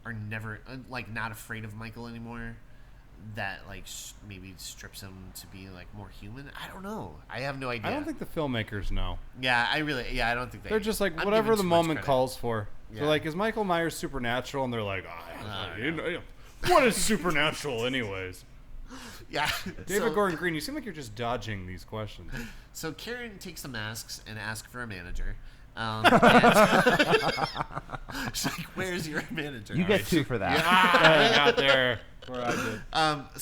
are never like not afraid of Michael anymore, that like maybe strips him to be like more human. I don't know. I have no idea. I don't think the filmmakers know. Yeah, I don't think They're just like I'm whatever giving the too much moment credit. calls for. Yeah. They're like, is Michael Myers supernatural? And they're like, no. what is supernatural, anyways? Yeah. David Gordon Green, you seem like you're just dodging these questions. So Karen takes the masks and asks for a manager. She's like, "Where's your manager?" you get two for that. I got there where I did.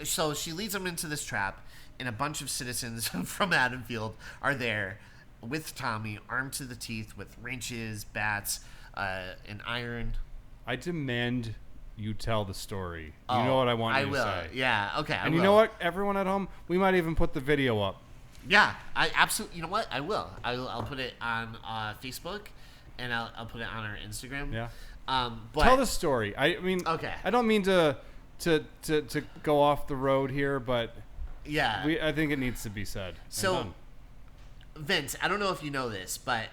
So she leads them into this trap, and a bunch of citizens from Haddonfield are there with Tommy, armed to the teeth with wrenches, bats, and iron. I demand you tell the story. You know what I want you to will. say. Yeah. Okay. And you know what? Everyone at home, we might even put the video up. Yeah, I absolutely. You know what? I will. I'll put it on Facebook, and I'll put it on our Instagram. Yeah. But Tell the story. I mean, Okay. I don't mean to go off the road here, but yeah. I think it needs to be said. and So, done. Vince, I don't know if you know this, but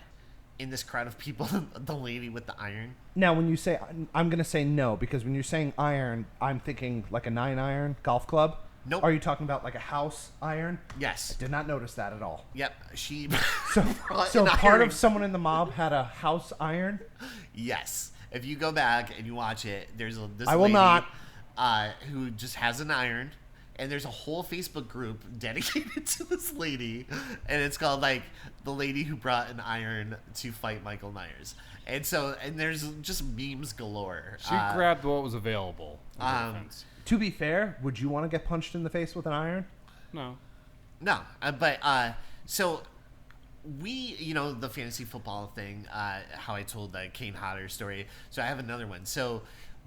in this crowd of people, the lady with the iron. Now, when you say, I'm going to say no, because when you're saying iron, I'm thinking like a 9-iron golf club. Nope. Are you talking about like a house iron? Yes. Did not notice that at all. Yep. She. So, so an part iron. of someone in the mob had a house iron? Yes. If you go back and you watch it, there's this I will lady, not. Who just has an iron, and there's a whole Facebook group dedicated to this lady, and it's called like the lady who brought an iron to fight Michael Myers. And so, and there's just memes galore. She grabbed what was available. To be fair, would you want to get punched in the face with an iron? No. No, but so we, the fantasy football thing, how I told the Kane Hodder story. So I have another one. So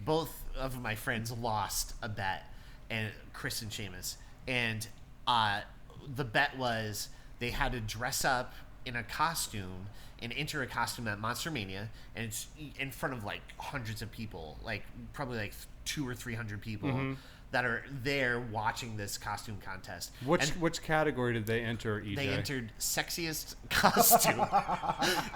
both of my friends lost a bet, and Chris and Seamus, and the bet was they had to dress up in a costume and enter a costume at Monster Mania, and it's in front of like hundreds of people, like probably like 200 or 300 people that are there watching this costume contest. Which category did they enter, EJ? They entered sexiest costume,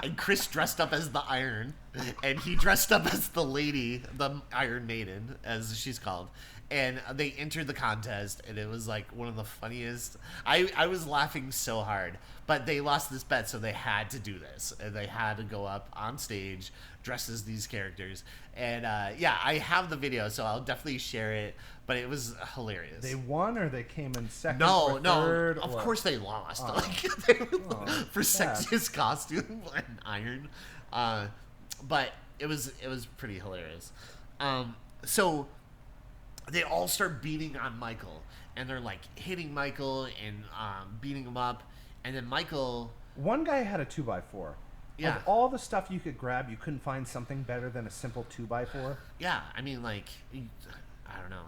and Chris dressed up as the Iron, and he dressed up as the lady, the Iron Maiden, as she's called. And they entered the contest, and it was like one of the funniest. I was laughing so hard, but they lost this bet, so they had to do this, and they had to go up on stage dressed as these characters. And I have the video, so I'll definitely share it. But it was hilarious. They won, or they came in second? No, or third, of or? course they lost. Oh. Like, they were for sad. sexiest costume and Iron. But it was pretty hilarious. So they all start beating on Michael, and they're like hitting Michael and beating him up, and then Michael. One guy had a 2x4. Yeah. Of all the stuff you could grab, you couldn't find something better than a simple 2x4. Yeah, I mean, like, I don't know.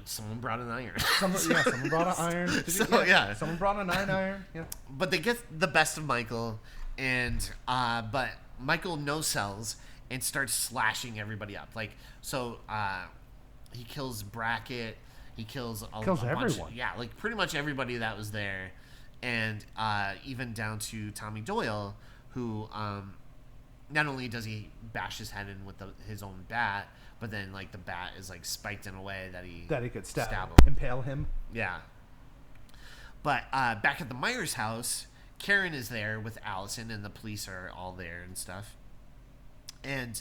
Someone brought an iron. Someone brought an iron. Someone brought a 9 iron. Yeah. But they get the best of Michael, and but Michael no sells and starts slashing everybody up. Like, so he kills Brackett. He kills a bunch everyone. Like pretty much everybody that was there, and even down to Tommy Doyle, who not only does he bash his head in with his own bat, but then like the bat is like spiked in a way that he could stab him. impale him. Yeah. But back at the Myers house, Karen is there with Allison, and the police are all there and stuff. And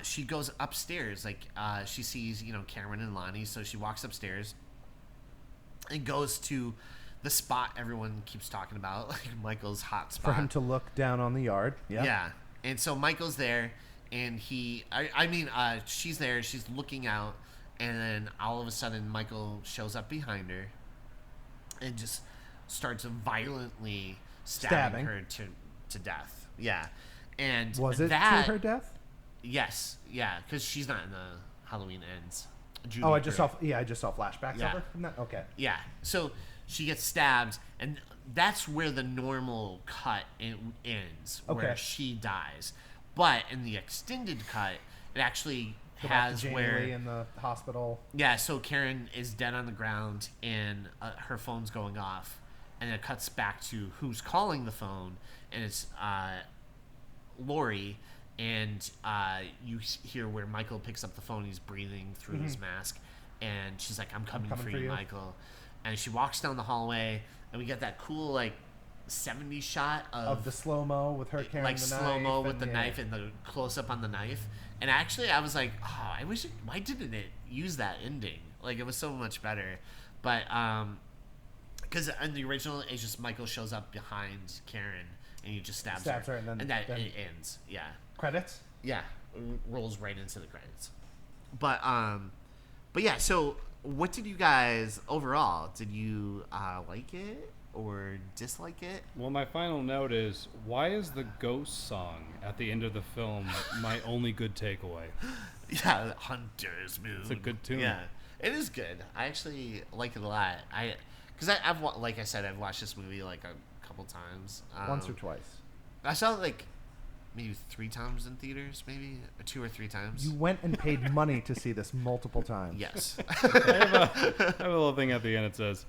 she goes upstairs, like she sees Cameron and Lonnie, so she walks upstairs and goes to the spot everyone keeps talking about, like Michael's hot spot For him to look down on the yard. Yeah. Yeah. And so Michael's there, and she's there, she's looking out, and then all of a sudden Michael shows up behind her and just starts violently stabbing her to death. Yeah. And was it that, to her death? Yes. Yeah, because she's not in the Halloween Ends. Judy I just Greer. saw flashbacks of her from that. Okay. Yeah. So she gets stabbed, and that's where the normal cut ends, where she dies. But in the extended cut, it actually has where in the hospital. Yeah. So Karen is dead on the ground, and her phone's going off, and it cuts back to who's calling the phone, and it's Rory. And you hear where Michael picks up the phone. He's breathing through his mask, and she's like, "I'm coming for you, Michael." And she walks down the hallway, and we get that cool like 70s shot of the slow-mo with her carrying like the slow-mo knife with the knife and the close-up on the knife. And actually, I was like, "Oh, I wish why didn't it use that ending? Like, it was so much better." But because in the original, it's just Michael shows up behind Karen, and he just stabs her, and then it ends. Yeah. Credits? Yeah, rolls right into the credits. But yeah. So, what did you guys overall? Did you like it or dislike it? Well, my final note is: why is the ghost song at the end of the film my only good takeaway? Yeah, Hunter's Moon. It's a good tune. Yeah, it is good. I actually like it a lot. Because I've like I said, I've watched this movie like a couple times. Once or twice. I saw it like maybe 3 times in theaters, maybe 2 or 3 times. You went and paid money to see this multiple times. Yes. I have a little thing at the end. It says,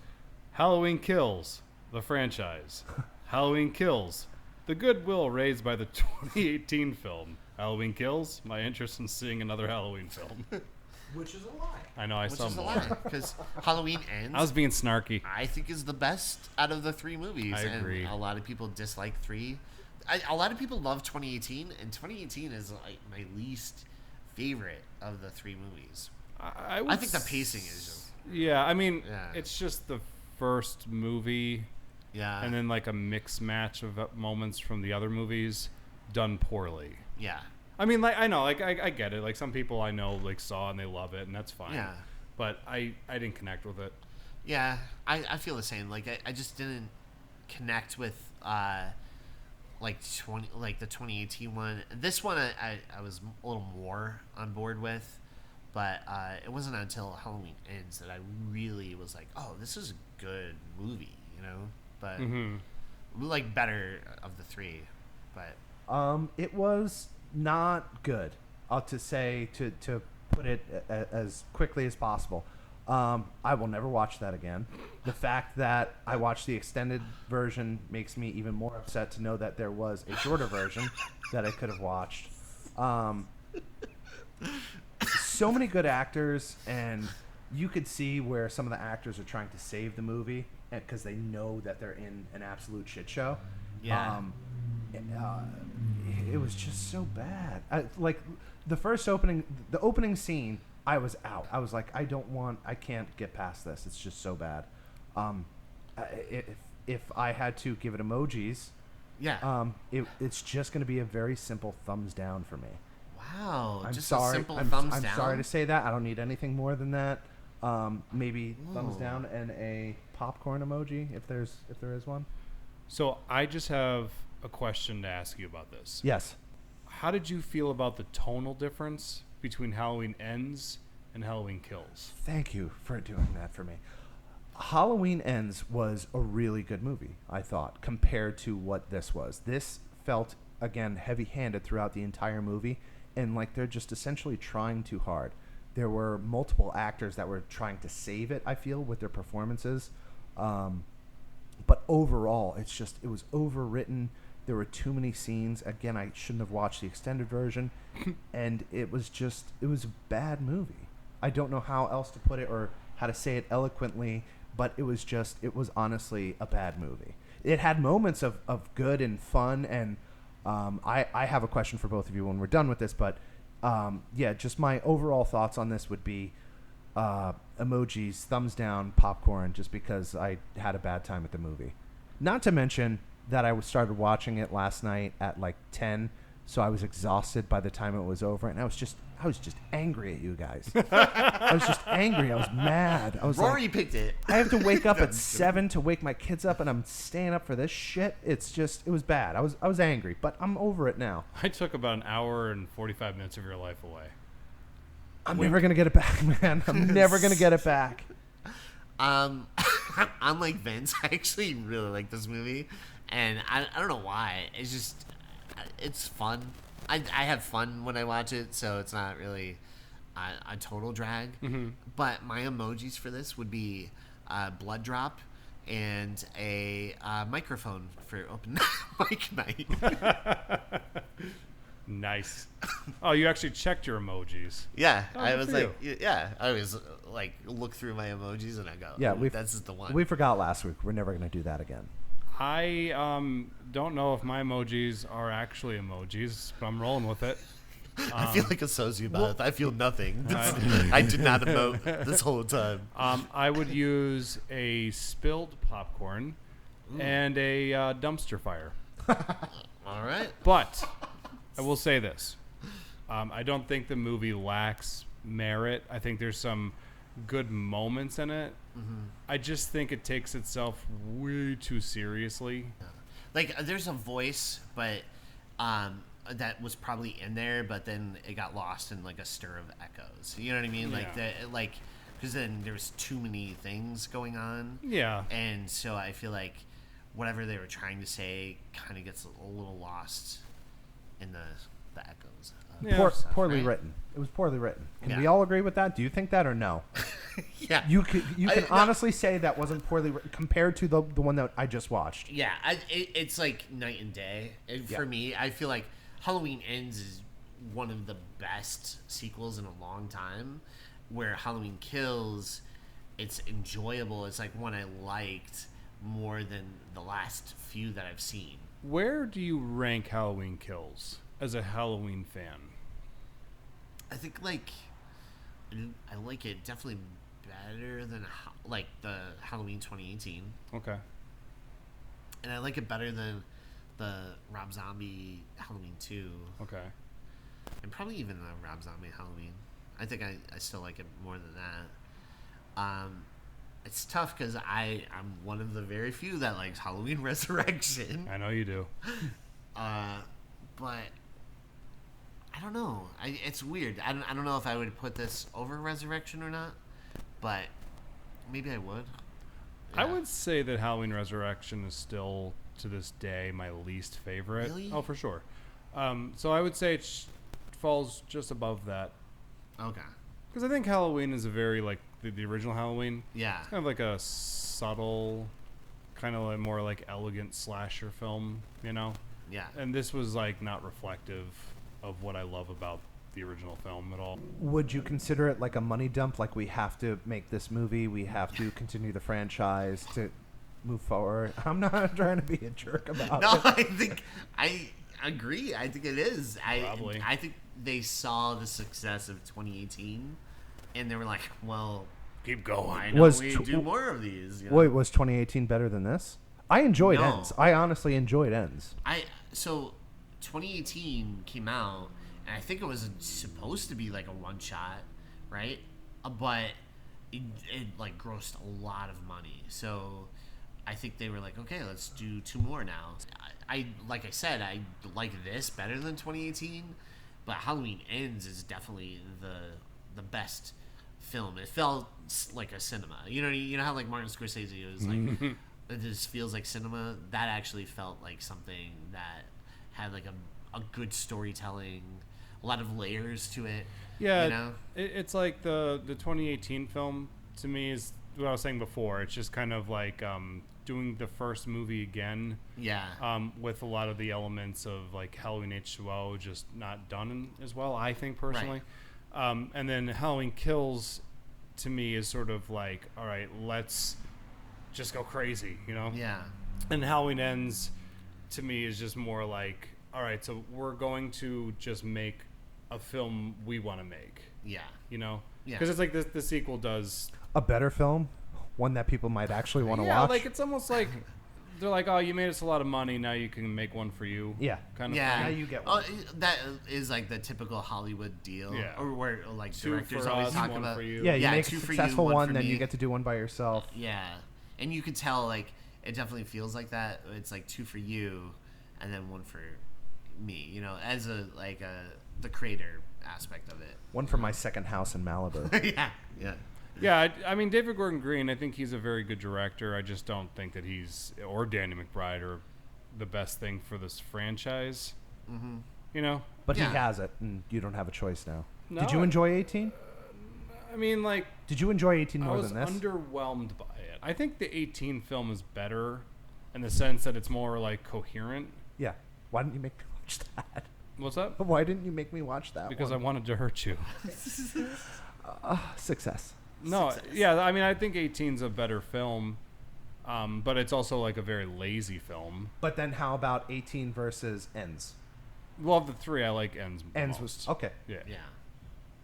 "Halloween Kills, the franchise. Halloween Kills, the goodwill raised by the 2018 film. Halloween Kills, my interest in seeing another Halloween film." Which is a lie. I know, Which is a lie, because Halloween Ends, I was being snarky. I think, is the best out of the 3 movies. I agree. And a lot of people dislike 3. A lot of people love 2018, and 2018 is like my least favorite of the 3 movies. I think the pacing is just... Yeah, I mean, Yeah. it's just the first movie, Yeah. and then like a mix match of moments from the other movies done poorly. Yeah. I mean, like I know, like I get it. Like some people I know like saw and they love it, and that's fine. Yeah. But I didn't connect with it. Yeah, I feel the same. Like I just didn't connect with like the 2018 one. This one I was a little more on board with, but it wasn't until Halloween Ends that I really was like, oh, this is a good movie, you know. But like better of the three, but It was not good. To say to put it as quickly as possible. I will never watch that again. The fact that I watched the extended version makes me even more upset to know that there was a shorter version that I could have watched. So many good actors, and you could see where some of the actors are trying to save the movie because they know that they're in an absolute shit show. yeah. It was just so bad. Like the opening scene, I was out. I was like, I can't get past this. It's just so bad. If I had to give it emojis, Yeah. it's just going to be a very simple thumbs down for me. Wow. I'm just sorry. a simple I'm thumbs down. sorry to say that. I don't need anything more than that. Maybe thumbs Ooh. down and a popcorn emoji if there is one. So I just have a question to ask you about this. Yes. How did you feel about the tonal difference between Halloween Ends and Halloween Kills? Thank you for doing that for me. Halloween Ends was a really good movie, I thought, compared to what this was. This felt, again, heavy-handed throughout the entire movie, and like they're just essentially trying too hard. There were multiple actors that were trying to save it, I feel, with their performances. But overall, it was overwritten. There were too many scenes. Again, I shouldn't have watched the extended version. And it was a bad movie. I don't know how else to put it or how to say it eloquently, but it was honestly a bad movie. It had moments of good and fun, and I have a question for both of you when we're done with this, but just my overall thoughts on this would be emojis, thumbs down, popcorn, just because I had a bad time with the movie. Not to mention that I started watching it last night at like 10, so I was exhausted by the time it was over, and I was just angry at you guys. I was just angry. I was mad. I was Rory like, picked it. I have to wake up at 7 to wake my kids up, and I'm staying up for this shit. It was bad. I was angry, but I'm over it now. I took about an hour and 45 minutes of your life away. I'm never gonna get it back, man. I'm never gonna get it back. Unlike Vince, I actually really like this movie, and I don't know why. It's fun. I have fun when I watch it, so it's not really a total drag. Mm-hmm. But my emojis for this would be blood drop and a microphone for open mic night. Nice. Oh, you actually checked your emojis. Yeah, Oh, I good was for like, yeah, I was like, look through my emojis and I go, Yeah, this is the one. We forgot last week. We're never gonna do that again. I don't know if my emojis are actually emojis, but I'm rolling with it. I feel like a sociopath. I feel nothing. I did not emote this whole time. I would use a spilled popcorn and a dumpster fire. All right. But I will say this. I don't think the movie lacks merit. I think there's some good moments in it. Mm-hmm. I just think it takes itself way too seriously. Like, there's a voice, but that was probably in there, but then it got lost in like a stir of echoes. You know what I mean? Yeah. Because then there's too many things going on. Yeah. And so I feel like whatever they were trying to say kind of gets a little lost in the echoes. Yeah. Poorly right? written. It was poorly written. Can Yeah. we all agree with that? Do you think that or no? Yeah. You can No. honestly say that wasn't poorly written compared to the one that I just watched. Yeah, it's like night and day. For me, I feel like Halloween Ends is one of the best sequels in a long time, where Halloween Kills, it's enjoyable. It's like one I liked more than the last few that I've seen. Where do you rank Halloween Kills as a Halloween fan? I think like I like it definitely better than like the Halloween 2018, Okay. and I like it better than the Rob Zombie Halloween 2, Okay. and probably even the Rob Zombie Halloween. I think I still like it more than that. It's tough because I'm one of the very few that likes Halloween Resurrection. I know you do. But I don't know. It's weird. I don't know if I would put this over Resurrection or not, but maybe I would. I Yeah. would say that Halloween Resurrection is still, to this day, my least favorite. Really? Oh, for sure. So I would say it falls just above that. Okay. Because I think Halloween is a very, like, the original Halloween. Yeah. It's kind of like a subtle, kind of like more like elegant slasher film, you know? Yeah. And this was, like, not reflective of what I love about the original film at all. Would you consider it like a money dump? Like, we have to make this movie, we have to continue the franchise to move forward? I'm not trying to be a jerk about No, it. I think I agree. I think it is. Probably. I think they saw the success of 2018, and they were like, "Well, Keep going. why don't Was we tw- do more of these?" You know? Wait, was 2018 better than this? I enjoyed No. Ends. I honestly enjoyed Ends. So 2018 came out, and I think it was supposed to be like a one shot, right? But it like grossed a lot of money. So I think they were like, okay, let's do 2 more now. I like I said, I like this better than 2018, but Halloween Ends is definitely the best film. It felt like a cinema. You know how like Martin Scorsese was like, it just feels like cinema. That actually felt like something that had like a good storytelling, a lot of layers to it. Yeah, you know? it's like the 2018 film to me is what I was saying before. It's just kind of like doing the first movie again. Yeah. With a lot of the elements of like Halloween H2O just not done as well, I think personally. And then Halloween Kills to me is sort of like, all right, let's just go crazy, you know? Yeah. And Halloween Ends to me is just more like, all right, so we're going to just make a film we want to make, Yeah. you know? Yeah. Because it's like the sequel does. A better film? One that people might actually want to Yeah, watch? like it's almost like they're like, oh, you made us a lot of money, now you can make one for you. Yeah. Kind of Yeah. Now thing. you get one. That is like the typical Hollywood deal. Yeah. Or where like 2 directors for always us, talk 1 about. for you. Yeah, you Yeah, make 2 a for you, successful 1 one, for then me. you get to do one by yourself. Yeah. And you could tell like it definitely feels like that. It's like 2 for you and then 1 for me, you know, as the creator aspect of it. One for my second house in Malibu. Yeah. Yeah. Yeah, I mean, David Gordon Green, I think he's a very good director. I just don't think that or Danny McBride are the best thing for this franchise. Mm-hmm. You know? But Yeah. he has it, and you don't have a choice now. No, Did you enjoy 18? I mean, like, Did you enjoy 18 I more was than this? underwhelmed by it. I think the 18 film is better in the sense that it's more, like, coherent. Yeah. Why didn't you make me watch that? What's up? Why didn't you make me watch that Because I one? wanted to hurt you. Success. No, Success. yeah, I mean, I think 18's a better film, but it's also, like, a very lazy film. But then how about 18 versus Ends? Well, of the 3, I like Ends the Ends most. was okay. Yeah. Yeah.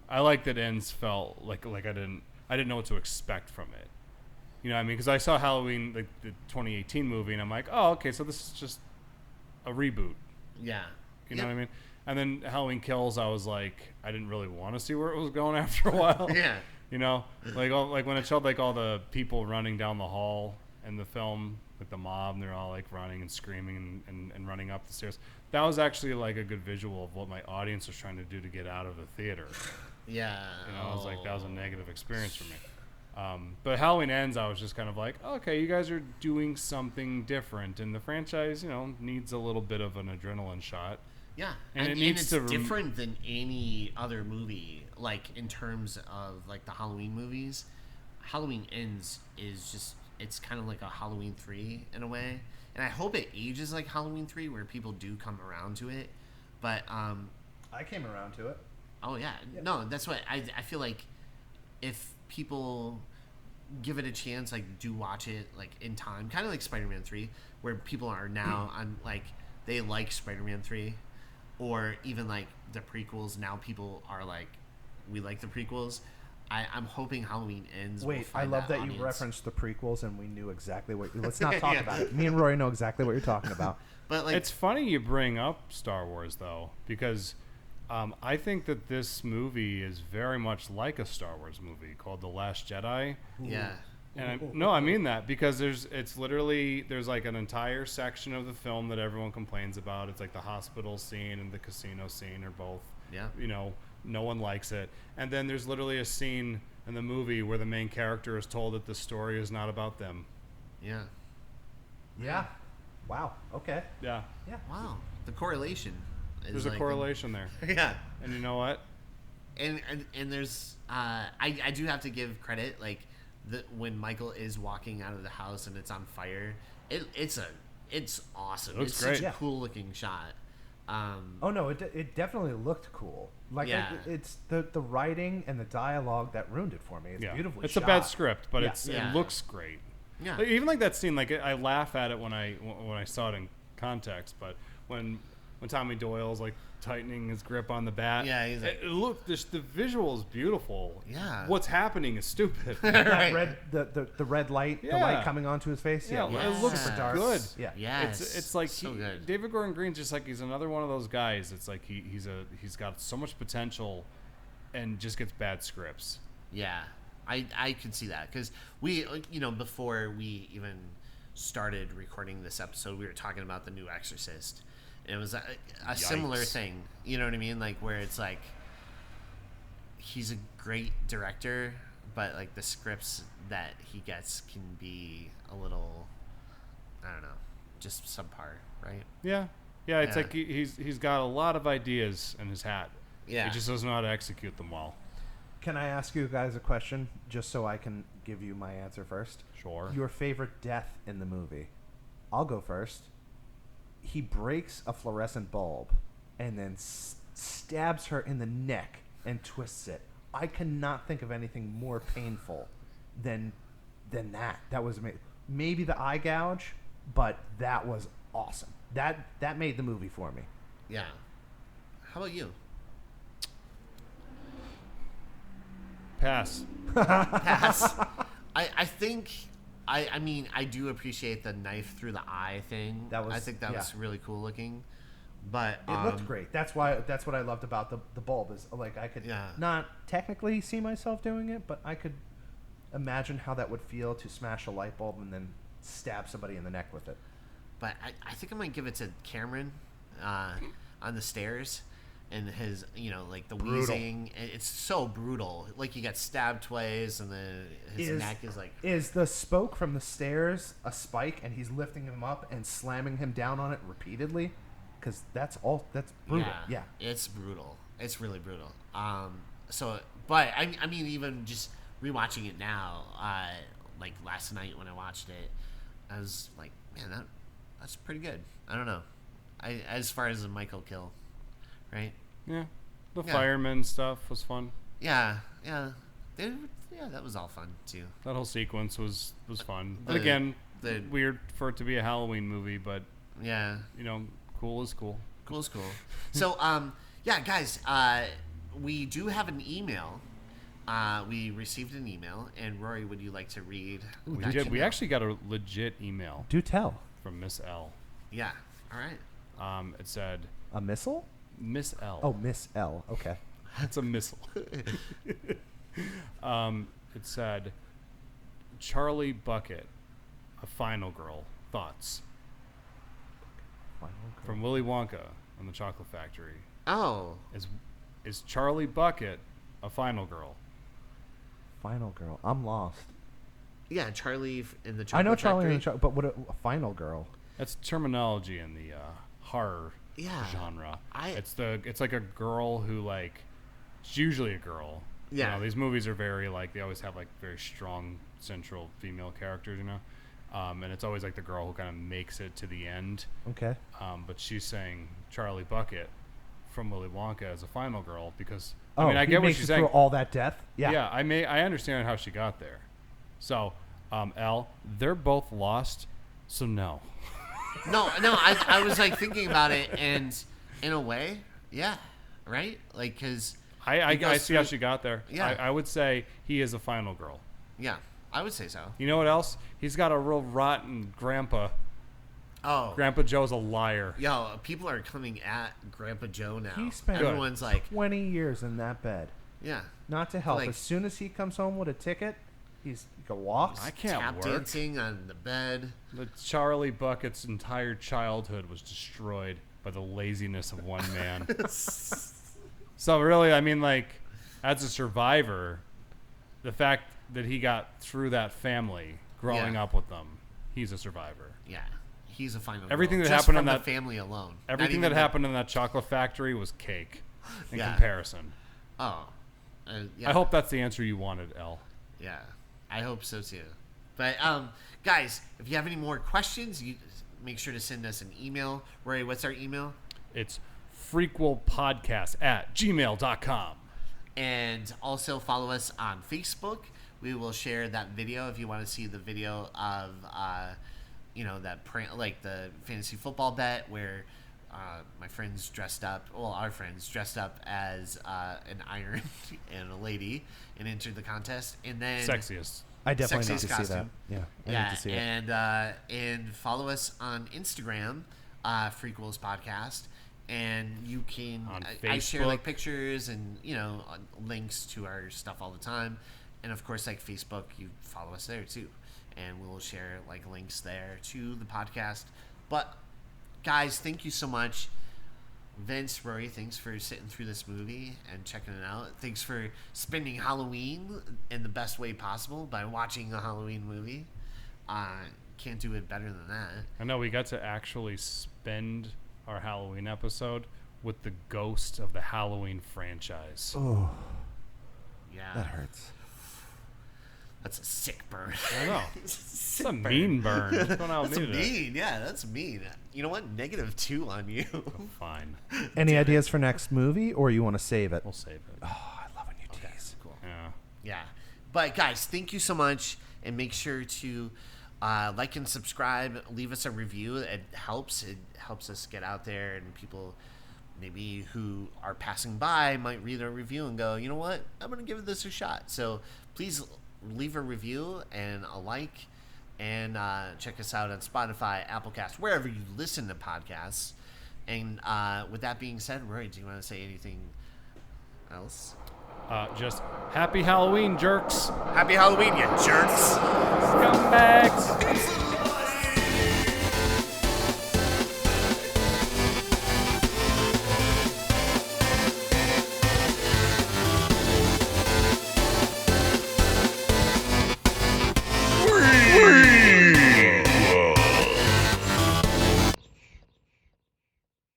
I like that Ends felt like I didn't know what to expect from it. You know what I mean? Because I saw Halloween, like the 2018 movie, and I'm like, oh, okay, so this is just a reboot. Yeah. You know what I mean? And then Halloween Kills, I was like, I didn't really want to see where it was going after a while. Yeah. You know, like when it showed like all the people running down the hall in the film, like the mob, and they're all like running and screaming and running up the stairs. That was actually like a good visual of what my audience was trying to do to get out of the theater. Yeah. You know, I was like, that was a negative experience for me. But Halloween Ends, I was just kind of like, okay, you guys are doing something different, and the franchise, you know, needs a little bit of an adrenaline shot. Yeah, And it and needs it's to different than any other movie. Like in terms of like the Halloween movies, Halloween Ends is just it's kind of like a Halloween 3 in a way, and I hope it ages like Halloween 3 where people do come around to it. But I came around to it. oh yeah, no, that's what I feel like. If people give it a chance, like do watch it like in time, kind of like Spider-Man 3, where people are now on like they like Spider-Man 3. Or even like the prequels. Now people are like, we like the prequels. I'm hoping Halloween ends. Wait, I love that you referenced the prequels and we knew exactly what. Let's not talk about it. Me and Rory know exactly what you're talking about. But like, it's funny you bring up Star Wars though, because I think that this movie is very much like a Star Wars movie called The Last Jedi. Yeah. And I mean that because there's like an entire section of the film that everyone complains about. It's like the hospital scene and the casino scene are both. Yeah. No one likes it. And then there's literally a scene in the movie where the main character is told that the story is not about them. Yeah. Yeah. Wow. Okay. Yeah. Yeah. Wow. The correlation. There's a correlation there. Yeah. And you know what? And there's I do have to give credit, like when Michael is walking out of the house and it's on fire, it's awesome. It looks it's great. such a cool looking shot. Oh no, it definitely looked cool. Like Yeah. it's the writing and the dialogue that ruined it for me. It's beautifully It's shot. a bad script, but Yeah. Yeah. it looks great. Yeah. Like, even like that scene, like I laugh at it when I saw it in context, but when Tommy Doyle's like tightening his grip on the bat, Yeah, he's like- the visual is beautiful. Yeah. What's happening is stupid. That Right. red the red light, the Yeah. light coming onto his face. Yeah, Yeah. it looks super dark. good. Yeah. Yes. It's like so good. David Gordon Green's just like he's another one of those guys. It's like he's got so much potential, and just gets bad scripts. Yeah, I could see that because we, before we even started recording this episode, we were talking about the new Exorcist. And it was a similar thing, you know what I mean? Like where it's like he's a great director, but like the scripts that he gets can be a little, I don't know, just subpar, right? Yeah. It's Yeah. like he's got a lot of ideas in his hat. Yeah. He just doesn't know how to execute them well. Can I ask you guys a question just so I can give you my answer first? Sure. Your favorite death in the movie? I'll go first. He breaks a fluorescent bulb and then stabs her in the neck and twists it. I cannot think of anything more painful than that. That was maybe the eye gouge, but that was awesome. That made the movie for me. Yeah. How about you? Pass. Pass. I think I mean I do appreciate the knife through the eye thing. I think that was really cool looking. But It looked great. That's what I loved about the bulb is like I could not technically see myself doing it, but I could imagine how that would feel to smash a light bulb and then stab somebody in the neck with it. But I think I might give it to Cameron on the stairs. And his, like the wheezing, it's so brutal. Like he got stabbed twice, and then his neck is like. Is the spoke from the stairs a spike, and he's lifting him up and slamming him down on it repeatedly? Because that's brutal. Yeah, it's brutal. It's really brutal. But I mean, even just rewatching it now, like last night when I watched it, I was like, man, that's pretty good. I don't know. As far as the Michael kill. Right. Yeah. The fireman stuff was fun. Yeah. That was all fun too. That whole sequence was fun. But again, weird for it to be a Halloween movie, but yeah, cool is cool. Cool is cool. So guys, we do have an email. We received an email, and Rory, would you like to read? We did. We actually got a legit email. Do tell. From Miss L. Yeah. All right. It said a missile. Miss L. Oh, Miss L. Okay. That's a missile. It said, Charlie Bucket, a final girl. Thoughts? Final girl. From Willy Wonka and the Chocolate Factory. Oh. Is Charlie Bucket a final girl? Final girl. I'm lost. Yeah, Charlie in the Chocolate Factory. I know Charlie in the Chocolate, but what a final girl? That's terminology in the horror genre. It's like a girl who like it's usually a girl. Yeah. These movies are very like they always have like very strong central female characters, and it's always like the girl who kind of makes it to the end. Okay. But she's saying Charlie Bucket from Willy Wonka as a final girl because I get what she's saying. Through all that death. Yeah. Yeah, I understand how she got there. So, L, they're both lost, so no. No, I was like thinking about it, and in a way, yeah, right? Like, because I see how she got there. Yeah. I would say he is a final girl. Yeah, I would say so. You know what else? He's got a real rotten grandpa. Oh. Grandpa Joe's a liar. Yo, people are coming at Grandpa Joe now. He spent Everyone's like, 20 years in that bed. yeah. Not to help. Like- As soon as he comes home with a ticket, he walks. I can't Tap work. dancing on the bed. The Charlie Bucket's entire childhood was destroyed by the laziness of one man. So really, I mean, like, as a survivor, the fact that he got through that family, growing Yeah. up with them, he's a survivor. Yeah. He's a final Everything girl. that Just happened from in the that- family alone. Not Everything even that the- happened in that chocolate factory was cake in Yeah. comparison. Oh. Yeah. I hope that's the answer you wanted, Elle. Yeah, I hope so too. But guys, if you have any more questions, you make sure to send us an email. Rory, what's our email? It's frequelpodcast@gmail.com. And also follow us on Facebook. We will share that video if you want to see the video of that like the fantasy football bet where my friends dressed up, our friends dressed up as an iron and a lady and entered the contest. And then Sexiest. I definitely need Sexiest to see that. costume. Yeah, I need to see it. and follow us on Instagram, FREAKQUELS Podcast, and you can. On I share like Facebook. pictures and links to our stuff all the time, and of course like Facebook, you follow us there too, and we'll share like links there to the podcast. But guys, thank you so much. Vince, Rory, thanks for sitting through this movie and checking it out. Thanks for spending Halloween in the best way possible by watching a Halloween movie. Can't do it better than that. I know we got to actually spend our Halloween episode with the ghost of the Halloween franchise. Oh, Yeah. that hurts. That's a sick burn. I know. It's a mean burn. What's going on with That's me today? mean. Yeah, that's mean. You know what? -2 on you. Fine. Any ideas for next movie, or you want to save it? We'll save it. Oh, I love when you tease. Cool. Yeah. Yeah. But guys, thank you so much, and make sure to like and subscribe. Leave us a review. It helps. It helps us get out there, and people maybe who are passing by might read our review and go, you know what? I'm gonna give this a shot. So please leave a review and a like, and check us out on Spotify, Applecast, wherever you listen to podcasts. And with that being said, Rory, do you want to say anything else? Just happy Halloween, jerks. Happy Halloween, you jerks! Scumbags.